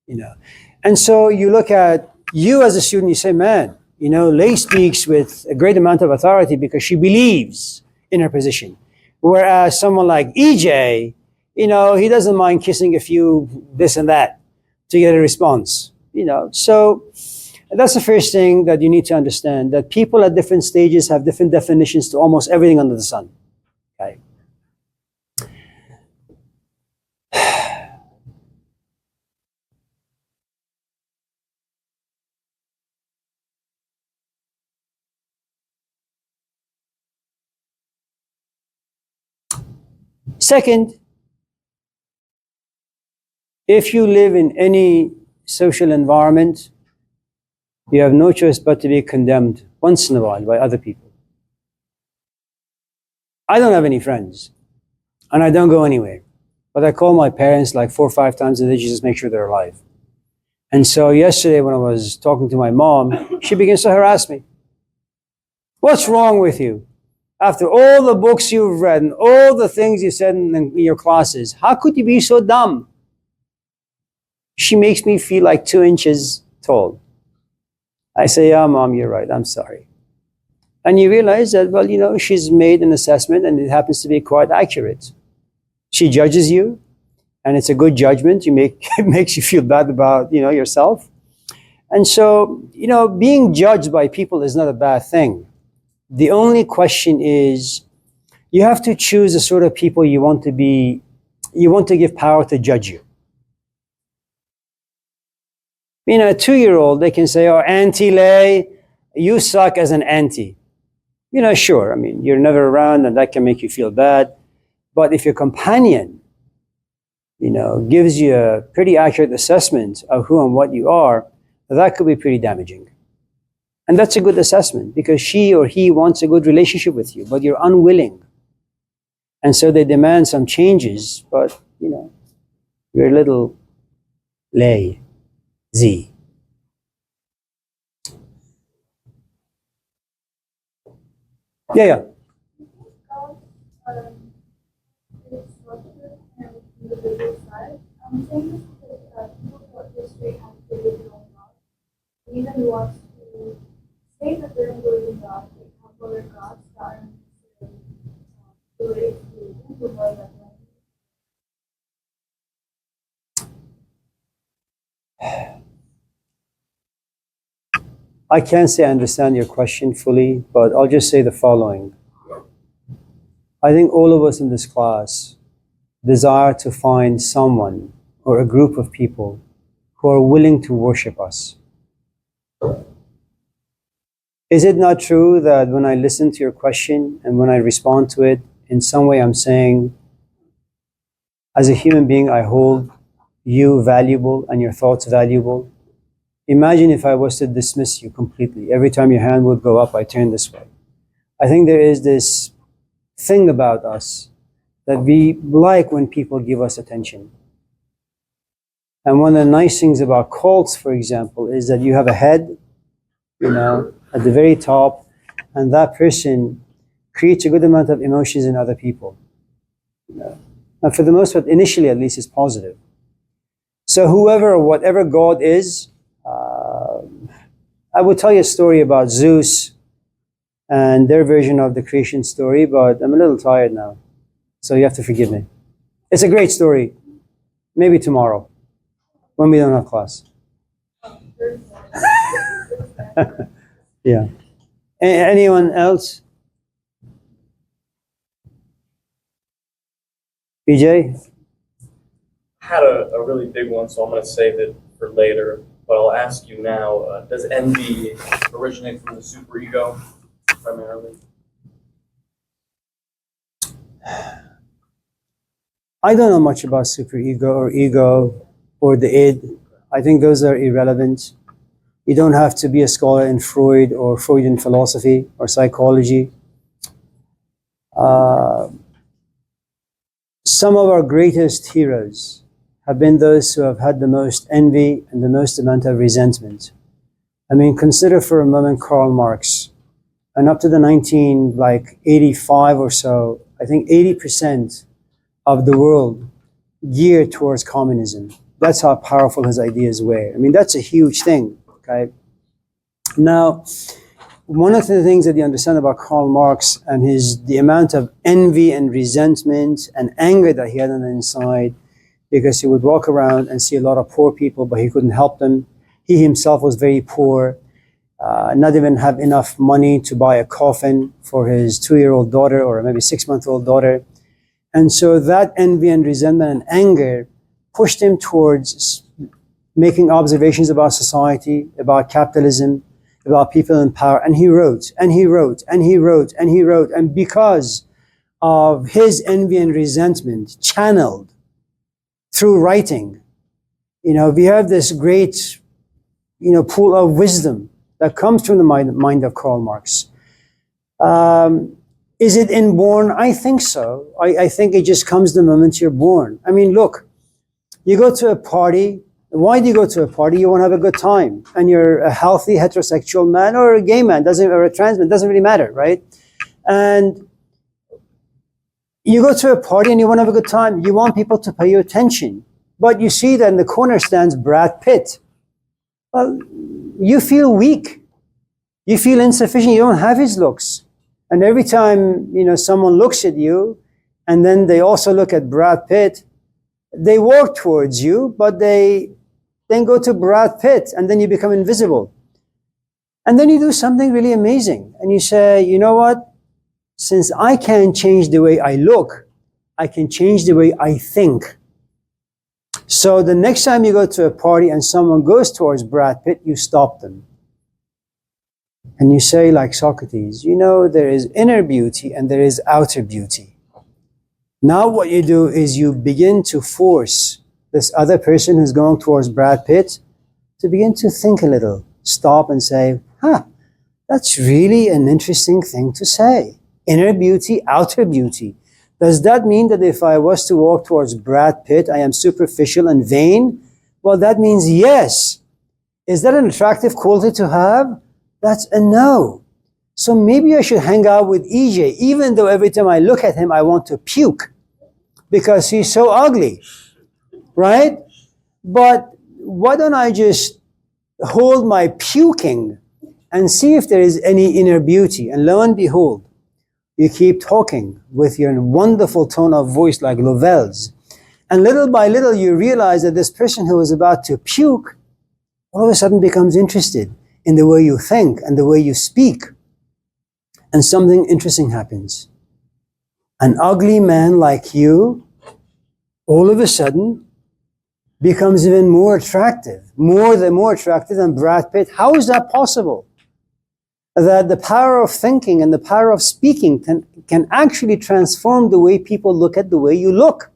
you know. And so you look at you as a student, you say, man, you know, Lay speaks with a great amount of authority because she believes in her position. Whereas someone like EJ, you know, he doesn't mind kissing a few this and that to get a response, you know. So that's the first thing that you need to understand, that people at different stages have different definitions to almost everything under the sun. Okay. Second, if you live in any social environment, you have no choice but to be condemned once in a while by other people. I don't have any friends, and I don't go anywhere. But I call my parents like 4 or 5 times a day just to make sure they're alive. And so yesterday when I was talking to my mom, she begins to harass me. What's wrong with you? After all the books you've read and all the things you said in your classes, how could you be so dumb? She makes me feel like 2 inches tall. I say, yeah, Mom, you're right. I'm sorry. And you realize that, well, you know, she's made an assessment and it happens to be quite accurate. She judges you, and it's a good judgment. It makes you feel bad about, you know, yourself. And so, you know, being judged by people is not a bad thing. The only question is, you have to choose the sort of people you want to give power to judge you. You know, a 2-year-old, they can say, oh, Auntie Lay, you suck as an auntie. You know, sure, I mean, you're never around and that can make you feel bad. But if your companion, you know, gives you a pretty accurate assessment of who and what you are, that could be pretty damaging. And that's a good assessment because she or he wants a good relationship with you, but you're unwilling. And so they demand some changes, but, you know, you're a little lazy. Yeah. I'm saying this because people throughout history have created their own gods. Even who wants to say that they don't believe in God, they have other gods that aren't necessarily related to the word that I can't say I understand your question fully, but I'll just say the following. I think all of us in this class desire to find someone or a group of people who are willing to worship us. Is it not true that when I listen to your question and when I respond to it, in some way I'm saying, as a human being, I hold you valuable and your thoughts valuable? Imagine if I was to dismiss you completely. Every time your hand would go up, I turn this way. I think there is this thing about us that we like when people give us attention. And one of the nice things about cults, for example, is that you have a head, you know, at the very top, and that person creates a good amount of emotions in other people. You know? And for the most part, initially at least, it's positive. So whoever or whatever God is, I would tell you a story about Zeus and their version of the creation story, but I'm a little tired now, so you have to forgive me. It's a great story. Maybe tomorrow, when we don't have class. Yeah. Anyone else? BJ? I had a really big one, so I'm going to save it for later. But I'll ask you now, does envy originate from the superego primarily? I don't know much about superego or ego or the id. I think those are irrelevant. You don't have to be a scholar in Freud or Freudian philosophy or psychology. Some of our greatest heroes have been those who have had the most envy and the most amount of resentment. I mean, consider for a moment Karl Marx. And up to the 1985 or so, I think 80% of the world geared towards communism. That's how powerful his ideas were. I mean, that's a huge thing, okay? Now, one of the things that you understand about Karl Marx and the amount of envy and resentment and anger that he had on the inside, because he would walk around and see a lot of poor people, but he couldn't help them. He himself was very poor, not even have enough money to buy a coffin for his 2-year-old daughter or maybe 6-month-old daughter. And so that envy and resentment and anger pushed him towards making observations about society, about capitalism, about people in power. And he wrote, and he wrote, and he wrote, and he wrote. And because of his envy and resentment channeled through writing, we have this great, pool of wisdom that comes from the mind of Karl Marx. Is it inborn? I think so. I think it just comes the moment you're born. I mean, look, you go to a party. Why do you go to a party? You want to have a good time. And you're a healthy heterosexual man or a gay man, or a trans man, doesn't really matter, right? And you go to a party and you want to have a good time. You want people to pay you attention. But you see that in the corner stands Brad Pitt. Well, you feel weak. You feel insufficient. You don't have his looks. And every time, someone looks at you and then they also look at Brad Pitt, they walk towards you, but they then go to Brad Pitt and then you become invisible. And then you do something really amazing. And you say, you know what? Since I can't change the way I look, I can change the way I think. So the next time you go to a party and someone goes towards Brad Pitt, you stop them. And you say, like Socrates, there is inner beauty and there is outer beauty. Now what you do is you begin to force this other person who's going towards Brad Pitt to begin to think a little, stop and say, that's really an interesting thing to say. Inner beauty, outer beauty. Does that mean that if I was to walk towards Brad Pitt, I am superficial and vain? Well, that means yes. Is that an attractive quality to have? That's a no. So maybe I should hang out with EJ, even though every time I look at him, I want to puke because he's so ugly, right? But why don't I just hold my puking and see if there is any inner beauty? And lo and behold, you keep talking with your wonderful tone of voice like Lovel's. And little by little, you realize that this person who is about to puke all of a sudden becomes interested in the way you think and the way you speak. And something interesting happens. An ugly man like you, all of a sudden, becomes even more attractive, more attractive than Brad Pitt. How is that possible? That the power of thinking and the power of speaking can actually transform the way people look at the way you look.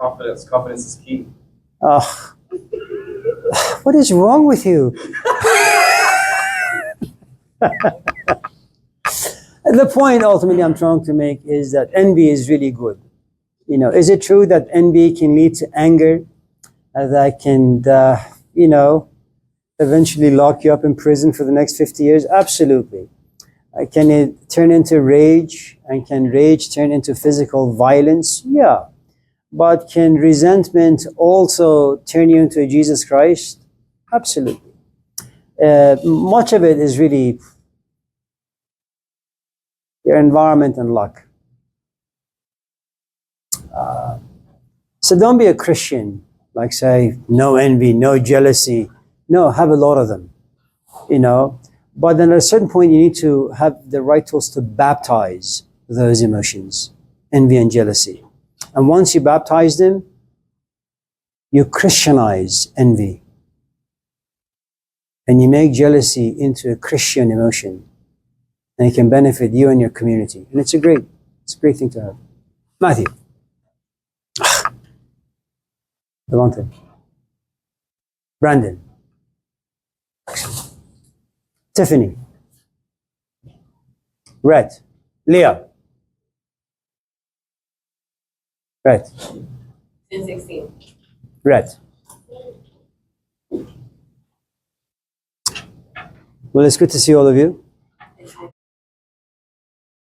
Confidence is key. What is wrong with you? The point ultimately I'm trying to make is that envy is really good. Is it true that envy can lead to anger that can, eventually lock you up in prison for the next 50 years? Absolutely. Can it turn into rage? And can rage turn into physical violence? Yeah. But can resentment also turn you into Jesus Christ? Absolutely. Much of it is really your environment and luck. So don't be a Christian, like say, no envy, no jealousy. No, have a lot of them, But then at a certain point, you need to have the right tools to baptize those emotions, envy and jealousy. And once you baptize them, you Christianize envy. And you make jealousy into a Christian emotion. And it can benefit you and your community. And it's a great thing to have. Matthew. Devontae. Brandon. Tiffany. Red. Leah. Red. 10-16. Right. Well, it's good to see all of you.